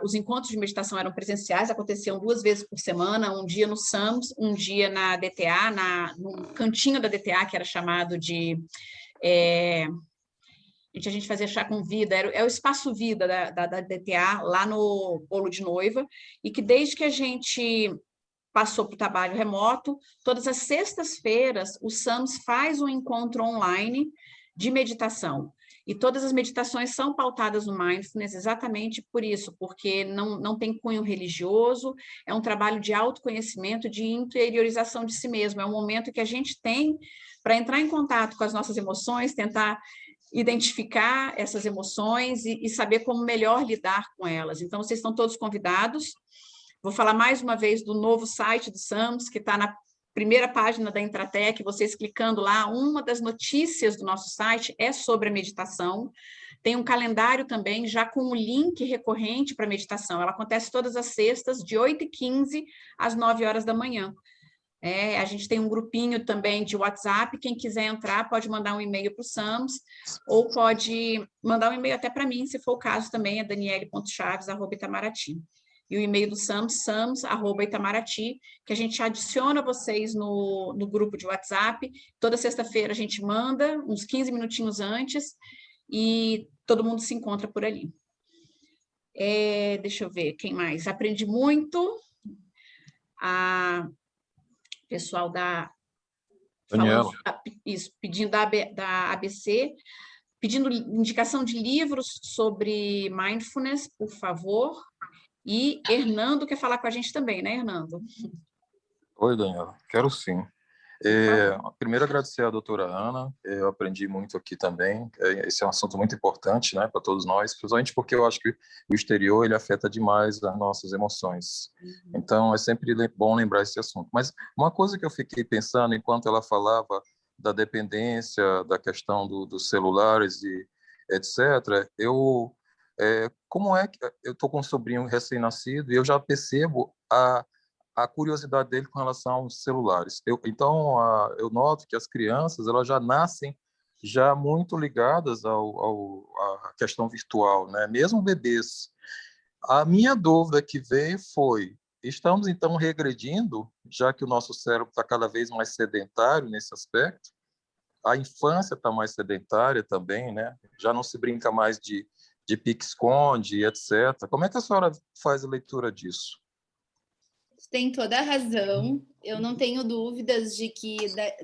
os encontros de meditação eram presenciais, aconteciam 2 vezes por semana, um dia no SAMS, um dia na DTA, no cantinho da DTA, que era chamado de a gente fazia chá com vida, é o espaço vida da DTA, lá no Bolo de Noiva, e que desde que a gente passou para o trabalho remoto, todas as sextas-feiras o SAMS faz um encontro online de meditação. E todas as meditações são pautadas no Mindfulness exatamente por isso, porque não tem cunho religioso, é um trabalho de autoconhecimento, de interiorização de si mesmo, é um momento que a gente tem para entrar em contato com as nossas emoções, tentar identificar essas emoções e saber como melhor lidar com elas. Então, vocês estão todos convidados. Vou falar mais uma vez do novo site do SAMS, que está na primeira página da Intratec, vocês clicando lá, uma das notícias do nosso site é sobre a meditação. Tem um calendário também, já com um link recorrente para a meditação. Ela acontece todas as sextas, de 8h15 às 9 horas da manhã. A gente tem um grupinho também de WhatsApp, quem quiser entrar pode mandar um e-mail para o SAMS, ou pode mandar um e-mail até para mim, se for o caso também, é daniele.chaves@Itamaraty. E o e-mail do SAMS, sams@Itamaraty, que a gente adiciona vocês no grupo de WhatsApp. Toda sexta-feira a gente manda, uns 15 minutinhos antes, e todo mundo se encontra por ali. Deixa eu ver, quem mais? Aprendi muito. A pessoal da... Daniela. Isso, pedindo da ABC, pedindo indicação de livros sobre mindfulness, por favor. E Hernando quer falar com a gente também, né, Hernando? Oi, Daniela. Quero sim. Primeiro, agradecer à doutora Ana. Eu aprendi muito aqui também. Esse é um assunto muito importante, né, para todos nós, principalmente porque eu acho que o exterior ele afeta demais as nossas emoções. Então, é sempre bom lembrar esse assunto. Mas uma coisa que eu fiquei pensando enquanto ela falava da dependência, da questão dos celulares e etc., como é que eu estou com um sobrinho recém-nascido e eu já percebo a curiosidade dele com relação aos celulares. Então, eu noto que as crianças elas já nascem já muito ligadas à questão virtual, né? Mesmo bebês. A minha dúvida que veio foi, estamos então regredindo, já que o nosso cérebro está cada vez mais sedentário nesse aspecto, a infância está mais sedentária também, né? Já não se brinca mais de pique-esconde, etc. Como é que a senhora faz a leitura disso? Tem toda a razão. Eu não tenho dúvidas de que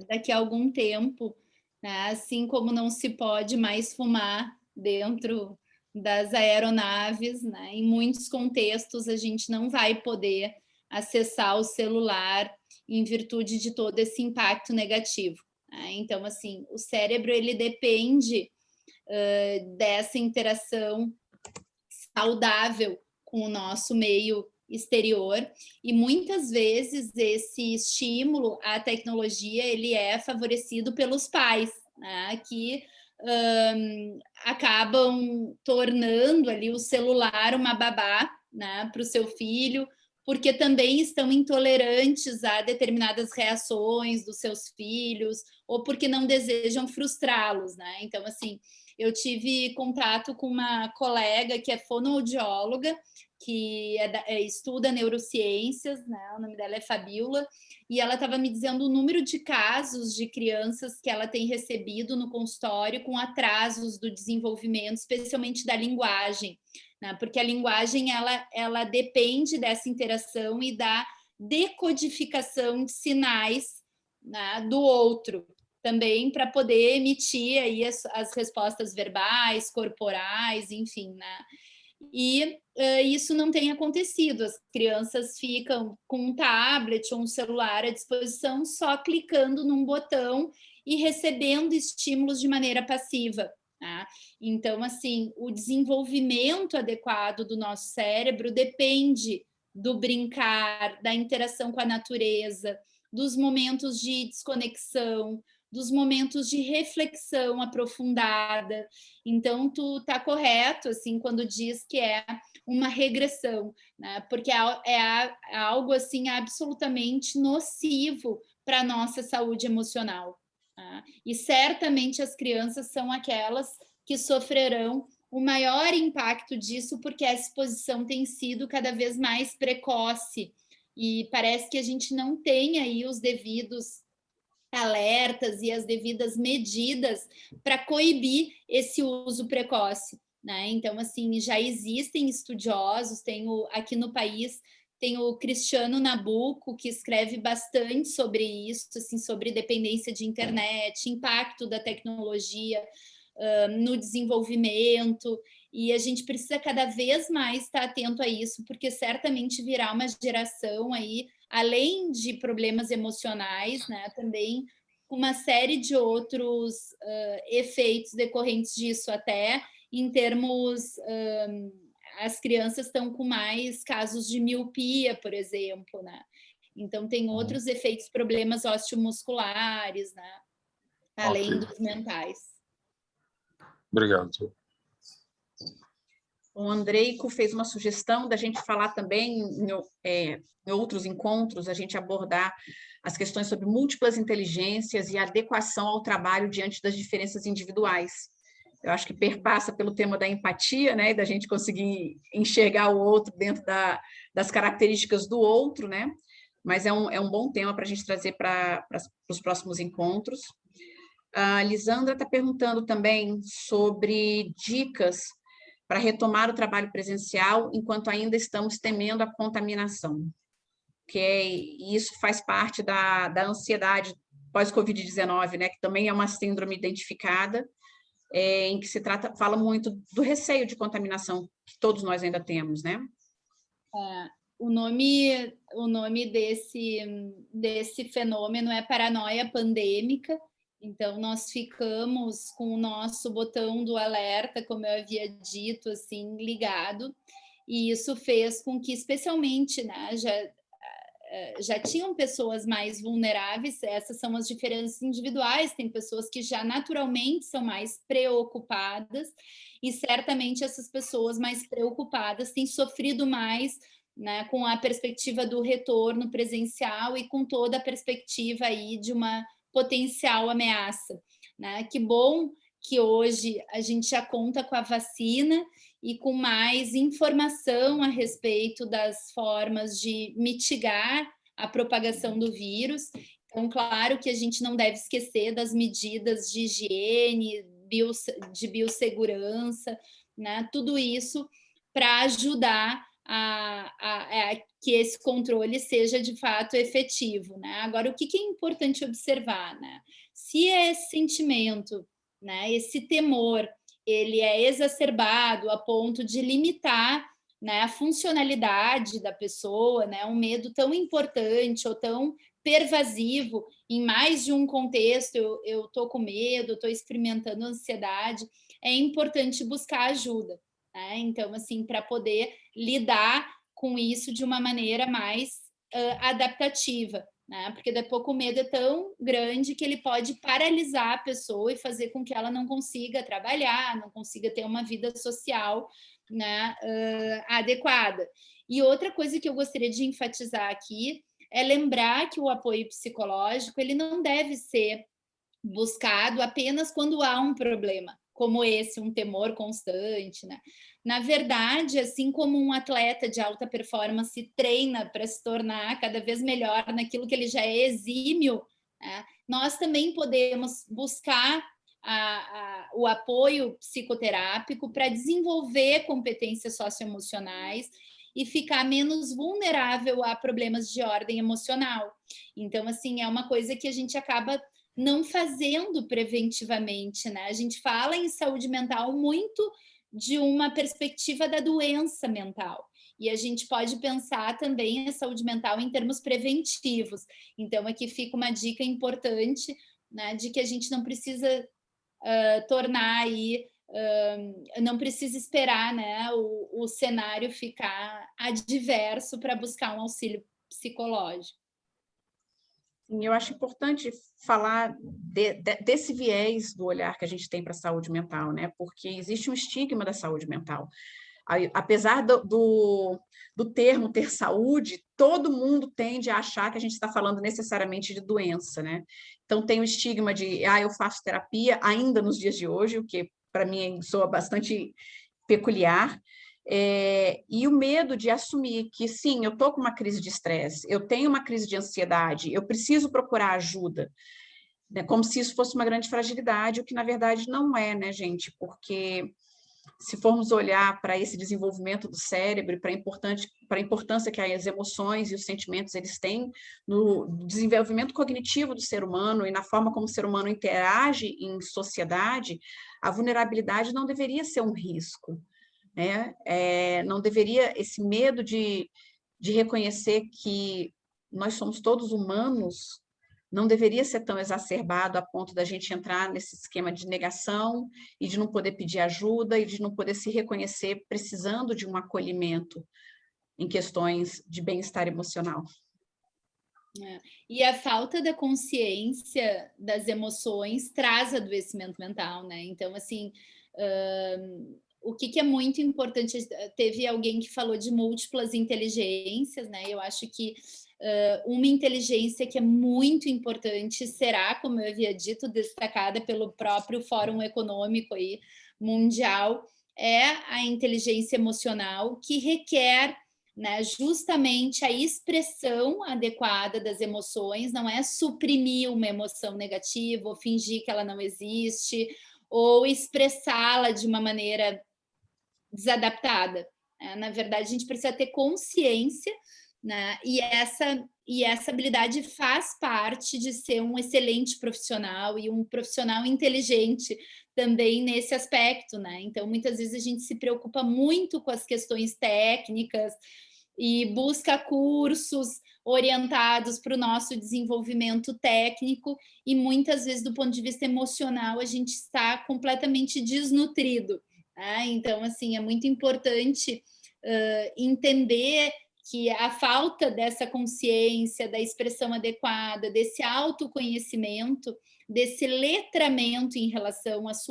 daqui a algum tempo, né, assim como não se pode mais fumar dentro das aeronaves, né, em muitos contextos a gente não vai poder acessar o celular em virtude de todo esse impacto negativo, né? Então, assim, o cérebro ele depende dessa interação saudável com o nosso meio exterior, e muitas vezes esse estímulo à tecnologia ele é favorecido pelos pais, né, que acabam tornando ali o celular uma babá, né, para o seu filho, porque também estão intolerantes a determinadas reações dos seus filhos, ou porque não desejam frustrá-los, né? Então, assim, eu tive contato com uma colega que é fonoaudióloga, que estuda neurociências, né? O nome dela é Fabiola, e ela estava me dizendo o número de casos de crianças que ela tem recebido no consultório com atrasos do desenvolvimento, especialmente da linguagem, né? Porque a linguagem ela depende dessa interação e da decodificação de sinais, né, do outro, também para poder emitir aí as respostas verbais, corporais, enfim, né? E isso não tem acontecido. As crianças ficam com um tablet ou um celular à disposição, só clicando num botão e recebendo estímulos de maneira passiva, né? Então, assim, o desenvolvimento adequado do nosso cérebro depende do brincar, da interação com a natureza, dos momentos de desconexão, dos momentos de reflexão aprofundada. Então, tu tá correto, assim, quando diz que é uma regressão, né? Porque é algo, assim, absolutamente nocivo para a nossa saúde emocional, né? E certamente as crianças são aquelas que sofrerão o maior impacto disso, porque a exposição tem sido cada vez mais precoce e parece que a gente não tem aí os devidos alertas e as devidas medidas para coibir esse uso precoce, né? Então, assim, já existem estudiosos, aqui no país tem o Cristiano Nabuco, que escreve bastante sobre isso, assim, sobre dependência de internet, impacto da tecnologia no desenvolvimento, e a gente precisa cada vez mais estar atento a isso, porque certamente virá uma geração aí, além de problemas emocionais, né, também uma série de outros efeitos decorrentes disso, até em termos... as crianças estão com mais casos de miopia, por exemplo, né? Então, tem outros efeitos, problemas osteomusculares, né? Além dos mentais. Obrigado. O Andreico fez uma sugestão da gente falar também, em outros encontros, a gente abordar as questões sobre múltiplas inteligências e adequação ao trabalho diante das diferenças individuais. Eu acho que perpassa pelo tema da empatia, né, da gente conseguir enxergar o outro dentro das características do outro, né, mas é um bom tema para a gente trazer para os próximos encontros. A Lisandra está perguntando também sobre dicas para retomar o trabalho presencial enquanto ainda estamos temendo a contaminação, isso faz parte da ansiedade pós-Covid-19, né, que também é uma síndrome identificada, em que fala muito do receio de contaminação que todos nós ainda temos, né? O nome desse fenômeno é paranoia pandêmica. Então, nós ficamos com o nosso botão do alerta, como eu havia dito, assim, ligado, e isso fez com que, especialmente, né, já tinham pessoas mais vulneráveis, essas são as diferenças individuais, tem pessoas que já naturalmente são mais preocupadas, e certamente essas pessoas mais preocupadas têm sofrido mais, né, com a perspectiva do retorno presencial e com toda a perspectiva aí de uma potencial ameaça, né? Que bom que hoje a gente já conta com a vacina e com mais informação a respeito das formas de mitigar a propagação do vírus. Então, claro que a gente não deve esquecer das medidas de higiene, de biossegurança, né? Tudo isso para ajudar a que esse controle seja de fato efetivo, né? Agora, o que é importante observar, né? Se esse sentimento, né, esse temor, ele é exacerbado a ponto de limitar, né, a funcionalidade da pessoa, né, um medo tão importante ou tão pervasivo em mais de um contexto, eu estou com medo, estou experimentando ansiedade, é importante buscar ajuda, né? Então, assim, para poder lidar com isso de uma maneira mais adaptativa, né? Porque depois o medo é tão grande que ele pode paralisar a pessoa e fazer com que ela não consiga trabalhar, não consiga ter uma vida social, né, adequada. E outra coisa que eu gostaria de enfatizar aqui é lembrar que o apoio psicológico ele não deve ser buscado apenas quando há um problema, como esse, um temor constante, né? Na verdade, assim como um atleta de alta performance treina para se tornar cada vez melhor naquilo que ele já é exímio, né? Nós também podemos buscar o apoio psicoterápico para desenvolver competências socioemocionais e ficar menos vulnerável a problemas de ordem emocional. Então, assim, é uma coisa que a gente acaba não fazendo preventivamente, né? A gente fala em saúde mental muito de uma perspectiva da doença mental. E a gente pode pensar também a saúde mental em termos preventivos. Então, aqui fica uma dica importante, né, de que a gente não precisa tornar aí, não precisa esperar, né, o cenário ficar adverso para buscar um auxílio psicológico. Eu acho importante falar desse viés do olhar que a gente tem para a saúde mental, né? Porque existe um estigma da saúde mental. Apesar do termo ter saúde, todo mundo tende a achar que a gente está falando necessariamente de doença, né? Então, tem o estigma de, eu faço terapia ainda nos dias de hoje, o que para mim soa bastante peculiar. E o medo de assumir que, sim, eu estou com uma crise de estresse, eu tenho uma crise de ansiedade, eu preciso procurar ajuda. né, como se isso fosse uma grande fragilidade, o que na verdade não é, né, gente? Porque se formos olhar para esse desenvolvimento do cérebro, para a importância que as emoções e os sentimentos eles têm no desenvolvimento cognitivo do ser humano e na forma como o ser humano interage em sociedade, a vulnerabilidade não deveria ser um risco, né? Não deveria, esse medo de reconhecer que nós somos todos humanos, não deveria ser tão exacerbado a ponto da gente entrar nesse esquema de negação e de não poder pedir ajuda e de não poder se reconhecer precisando de um acolhimento em questões de bem-estar emocional. E a falta da consciência das emoções traz adoecimento mental, né? Então, assim, o que é muito importante, teve alguém que falou de múltiplas inteligências, né? Eu acho que uma inteligência que é muito importante será, como eu havia dito, destacada pelo próprio Fórum Econômico aí, Mundial, é a inteligência emocional, que requer, né, justamente a expressão adequada das emoções, não é suprimir uma emoção negativa ou fingir que ela não existe, ou expressá-la de uma maneira desadaptada. Na verdade, a gente precisa ter consciência, né? E essa habilidade faz parte de ser um excelente profissional e um profissional inteligente também nesse aspecto, né? Então, muitas vezes a gente se preocupa muito com as questões técnicas e busca cursos orientados para o nosso desenvolvimento técnico, e muitas vezes, do ponto de vista emocional, a gente está completamente desnutrido. Então, assim, é muito importante entender que a falta dessa consciência, da expressão adequada, desse autoconhecimento, desse letramento em relação às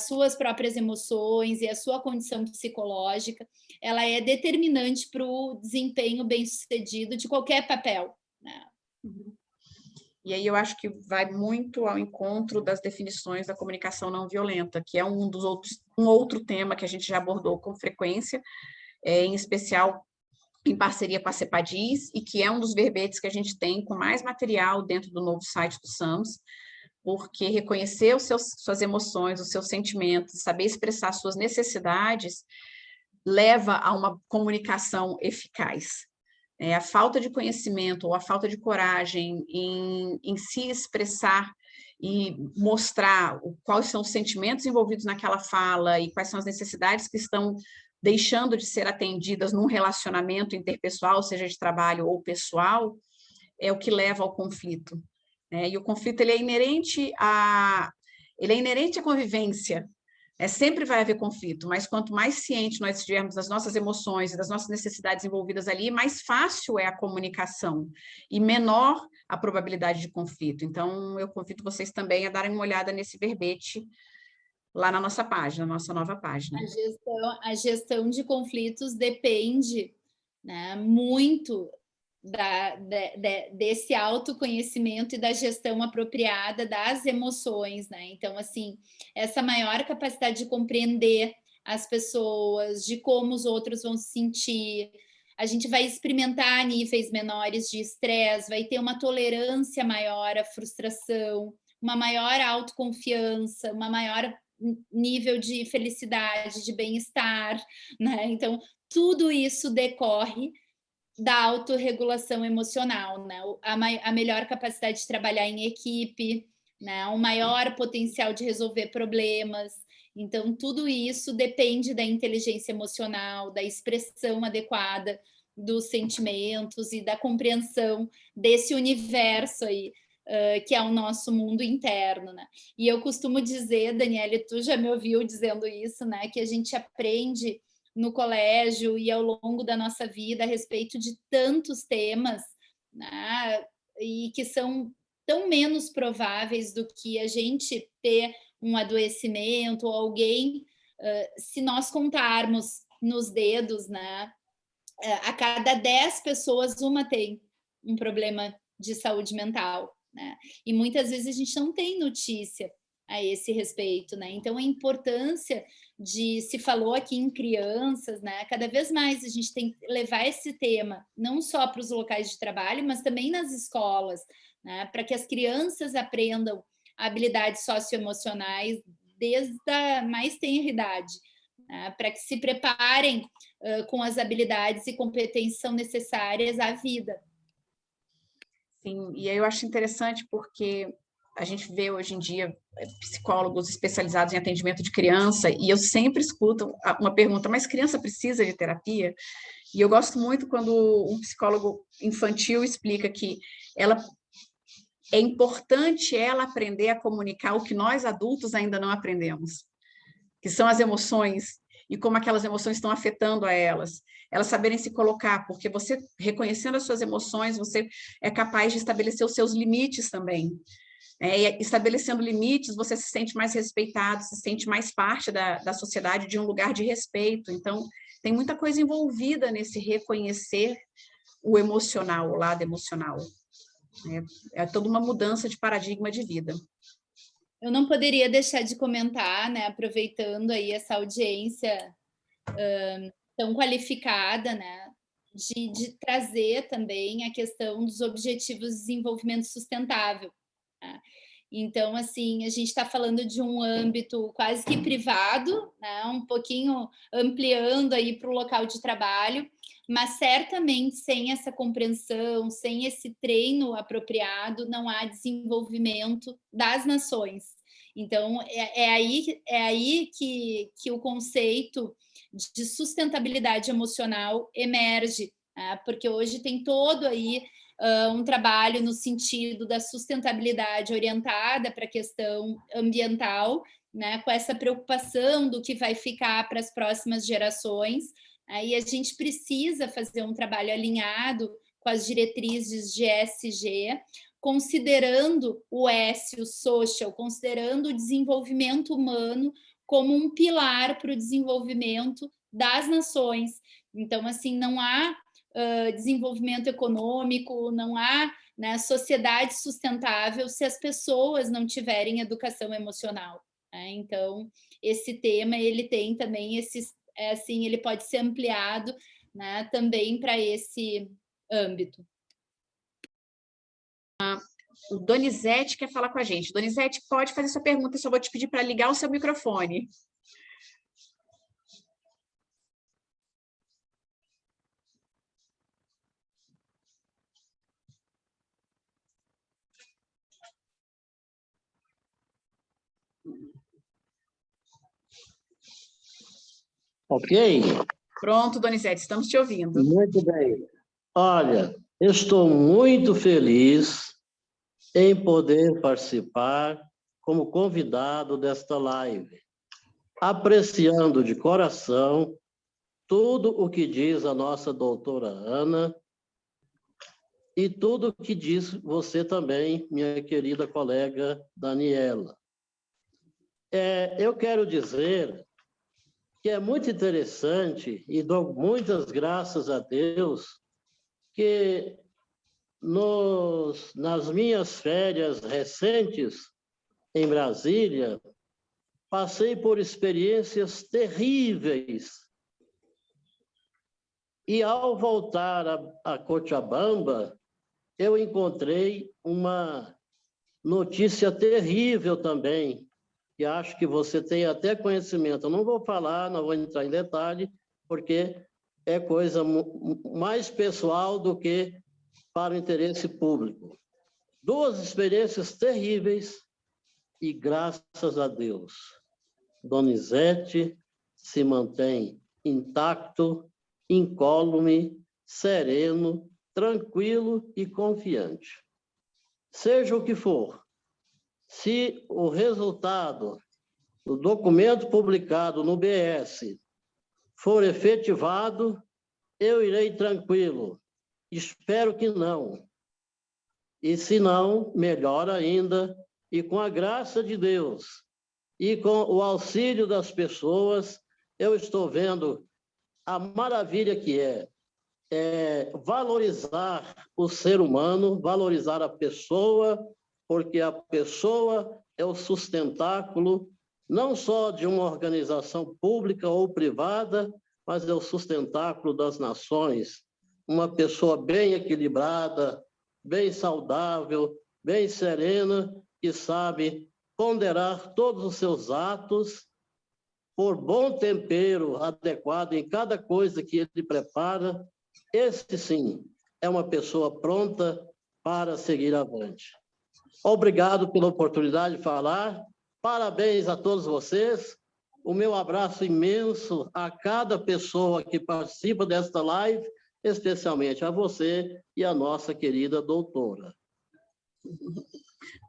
suas próprias emoções e à sua condição psicológica, ela é determinante para o desempenho bem-sucedido de qualquer papel, né? E aí eu acho que vai muito ao encontro das definições da comunicação não violenta, que é um outro tema que a gente já abordou com frequência, em especial em parceria com a CEPADIS, e que é um dos verbetes que a gente tem com mais material dentro do novo site do SAMS, porque reconhecer suas emoções, os seus sentimentos, saber expressar suas necessidades, leva a uma comunicação eficaz. A falta de conhecimento ou a falta de coragem em se expressar e mostrar quais são os sentimentos envolvidos naquela fala e quais são as necessidades que estão deixando de ser atendidas num relacionamento interpessoal, seja de trabalho ou pessoal, é o que leva ao conflito. E o conflito ele é inerente à convivência. Sempre vai haver conflito, mas quanto mais ciente nós estivermos das nossas emoções e das nossas necessidades envolvidas ali, mais fácil é a comunicação e menor a probabilidade de conflito. Então, eu convido vocês também a darem uma olhada nesse verbete lá na nossa página, na nossa nova página. A gestão de conflitos depende, né, muito desse autoconhecimento e da gestão apropriada das emoções, né? Então, assim, essa maior capacidade de compreender as pessoas, de como os outros vão se sentir, a gente vai experimentar níveis menores de estresse, vai ter uma tolerância maior à frustração, uma maior autoconfiança, uma maior nível de felicidade, de bem-estar, né? Então, tudo isso decorre da autorregulação emocional, né? A melhor capacidade de trabalhar em equipe, né? O maior potencial de resolver problemas. Então, tudo isso depende da inteligência emocional, da expressão adequada dos sentimentos e da compreensão desse universo aí, que é o nosso mundo interno, né? E eu costumo dizer, Daniele, tu já me ouviu dizendo isso, né? Que a gente aprende no colégio e ao longo da nossa vida a respeito de tantos temas, né? E que são tão menos prováveis do que a gente ter um adoecimento ou alguém, se nós contarmos nos dedos, né? A cada 10 pessoas, uma tem um problema de saúde mental, né? E muitas vezes a gente não tem notícia a esse respeito, né? Então, a importância se falou aqui em crianças, né? Cada vez mais a gente tem que levar esse tema não só para os locais de trabalho, mas também nas escolas, né? Para que as crianças aprendam habilidades socioemocionais desde a mais tenra idade, né? Para que se preparem com as habilidades e competências que são necessárias à vida. Sim, e aí eu acho interessante porque a gente vê hoje em dia psicólogos especializados em atendimento de criança, e eu sempre escuto uma pergunta, mas criança precisa de terapia? E eu gosto muito quando um psicólogo infantil explica que é importante ela aprender a comunicar o que nós adultos ainda não aprendemos, que são as emoções, e como aquelas emoções estão afetando a elas saberem se colocar, porque você, reconhecendo as suas emoções, você é capaz de estabelecer os seus limites também. E estabelecendo limites, você se sente mais respeitado, se sente mais parte da sociedade, de um lugar de respeito. Então, tem muita coisa envolvida nesse reconhecer o emocional, o lado emocional. É toda uma mudança de paradigma de vida. Eu não poderia deixar de comentar, né, aproveitando aí essa audiência tão qualificada, né, de trazer também a questão dos Objetivos de Desenvolvimento Sustentável, né? Então, assim, a gente está falando de um âmbito quase que privado, né, um pouquinho ampliando aí para o local de trabalho, mas certamente sem essa compreensão, sem esse treino apropriado, não há desenvolvimento das nações. Então, é aí que o conceito de sustentabilidade emocional emerge, né? Porque hoje tem todo aí um trabalho no sentido da sustentabilidade orientada para a questão ambiental, né? Com essa preocupação do que vai ficar para as próximas gerações. Aí a gente precisa fazer um trabalho alinhado com as diretrizes de ESG, considerando o S, o social, considerando o desenvolvimento humano como um pilar para o desenvolvimento das nações. Então, assim, não há desenvolvimento econômico, não há, né, sociedade sustentável se as pessoas não tiverem educação emocional, né? Então, esse tema, ele tem também assim, ele pode ser ampliado, né, também para esse âmbito. O Donizete quer falar com a gente. Donizete, pode fazer sua pergunta, eu só vou te pedir para ligar o seu microfone. Ok? Pronto, Donizete, estamos te ouvindo. Muito bem. Olha, eu estou muito feliz em poder participar como convidado desta live, apreciando de coração tudo o que diz a nossa doutora Ana e tudo o que diz você também, minha querida colega Daniela. Eu quero dizer que é muito interessante e dou muitas graças a Deus que nas minhas férias recentes em Brasília, passei por experiências terríveis. E ao voltar a Cochabamba, eu encontrei uma notícia terrível também, que acho que você tem até conhecimento. Eu não vou falar, não vou entrar em detalhe, porque é coisa mais pessoal do que para o interesse público. 2 experiências terríveis e, graças a Deus, Donizete se mantém intacto, incólume, sereno, tranquilo e confiante. Seja o que for, se o resultado do documento publicado no BS for efetivado, eu irei tranquilo. Espero que não. E se não, melhor ainda, e com a graça de Deus e com o auxílio das pessoas, eu estou vendo a maravilha que é valorizar o ser humano, valorizar a pessoa, porque a pessoa é o sustentáculo não só de uma organização pública ou privada, mas é o sustentáculo das nações. Uma pessoa bem equilibrada, bem saudável, bem serena, que sabe ponderar todos os seus atos por bom tempero adequado em cada coisa que ele prepara. Esse, sim, é uma pessoa pronta para seguir avante. Obrigado pela oportunidade de falar. Parabéns a todos vocês. O meu abraço imenso a cada pessoa que participa desta live, especialmente a você e a nossa querida doutora.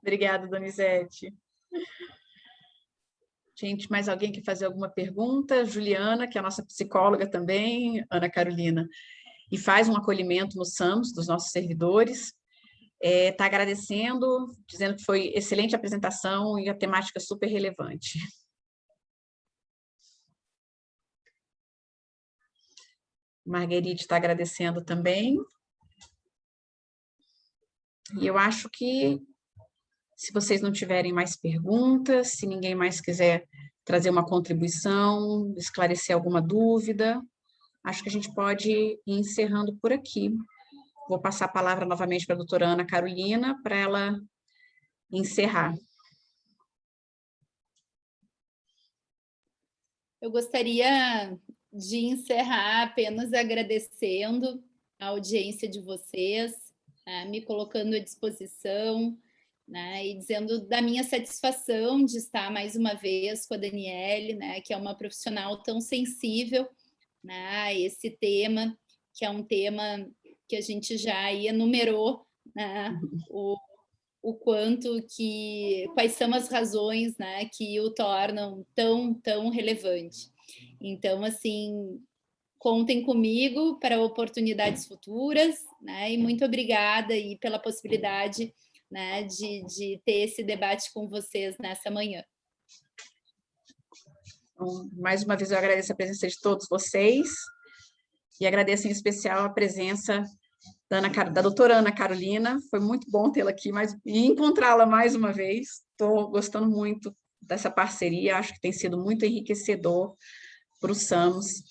Obrigada, Donizete. Gente, mais alguém quer fazer alguma pergunta? Juliana, que é a nossa psicóloga também, Ana Carolina, e faz um acolhimento no SAMS dos nossos servidores. Está agradecendo, dizendo que foi excelente a apresentação e a temática super relevante. Marguerite está agradecendo também. E eu acho que, se vocês não tiverem mais perguntas, se ninguém mais quiser trazer uma contribuição, esclarecer alguma dúvida, acho que a gente pode ir encerrando por aqui. Vou passar a palavra novamente para a doutora Ana Carolina, para ela encerrar. Eu gostaria de encerrar apenas agradecendo a audiência de vocês, né, me colocando à disposição, né, e dizendo da minha satisfação de estar mais uma vez com a Daniele, né, que é uma profissional tão sensível, né, a esse tema, que é um tema que a gente já enumerou, né, o quanto que, quais são as razões, né, que o tornam tão relevante. Então, assim, contem comigo para oportunidades futuras, né, e muito obrigada aí pela possibilidade, né, de ter esse debate com vocês nessa manhã. Então, mais uma vez eu agradeço a presença de todos vocês e agradeço em especial a presença da doutora Ana Carolina. Foi muito bom tê-la aqui e encontrá-la mais uma vez. Estou gostando muito dessa parceria, acho que tem sido muito enriquecedor para o SAMS,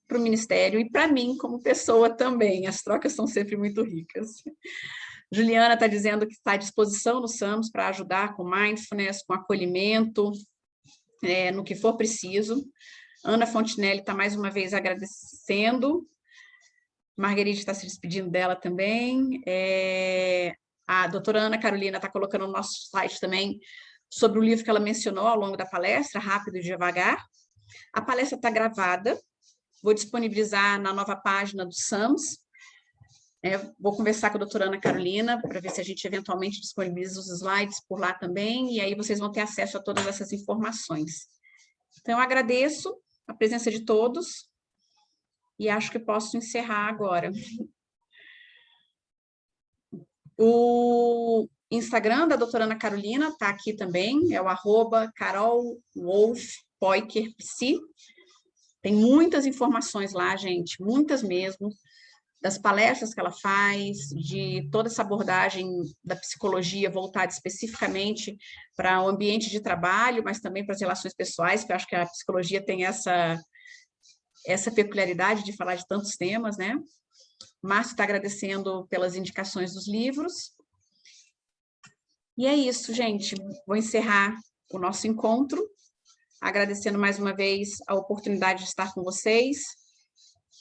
para o Ministério e para mim como pessoa também. As trocas são sempre muito ricas. Juliana está dizendo que está à disposição no SAMS para ajudar com mindfulness, com acolhimento, no que for preciso. Ana Fontinelli está mais uma vez agradecendo. Marguerite está se despedindo dela também. A doutora Ana Carolina está colocando no nosso site também sobre o livro que ela mencionou ao longo da palestra, Rápido e Devagar. A palestra está gravada, vou disponibilizar na nova página do SAMS. Vou conversar com a doutora Ana Carolina para ver se a gente eventualmente disponibiliza os slides por lá também, e aí vocês vão ter acesso a todas essas informações. Então, eu agradeço a presença de todos e acho que posso encerrar agora. O Instagram da doutora Ana Carolina está aqui também, é o @carolwolf_poiker_psi. Tem muitas informações lá, gente, muitas mesmo, das palestras que ela faz, de toda essa abordagem da psicologia voltada especificamente para o ambiente de trabalho, mas também para as relações pessoais, que eu acho que a psicologia tem essa peculiaridade de falar de tantos temas, né? Márcio está agradecendo pelas indicações dos livros. E é isso, gente. Vou encerrar o nosso encontro, agradecendo mais uma vez a oportunidade de estar com vocês.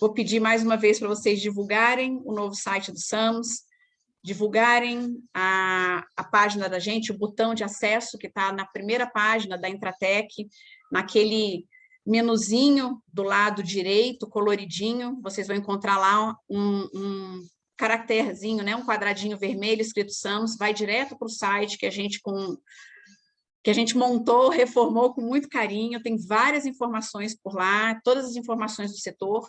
Vou pedir mais uma vez para vocês divulgarem o novo site do SAMS, divulgarem a página da gente, o botão de acesso que está na primeira página da Intratec, naquele menuzinho do lado direito, coloridinho, vocês vão encontrar lá um caracterzinho, né, um quadradinho vermelho escrito SAMS, vai direto para o site que a gente montou, reformou com muito carinho, tem várias informações por lá, todas as informações do setor,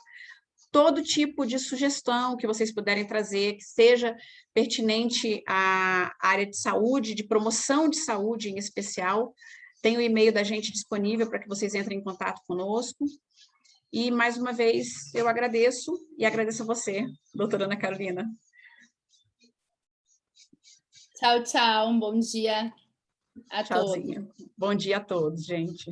todo tipo de sugestão que vocês puderem trazer, que seja pertinente à área de saúde, de promoção de saúde em especial. Tem o e-mail da gente disponível para que vocês entrem em contato conosco. E, mais uma vez, eu agradeço, e agradeço a você, doutora Ana Carolina. Tchau, tchau, um bom dia. A Tchauzinho. todos. Bom dia a todos, gente.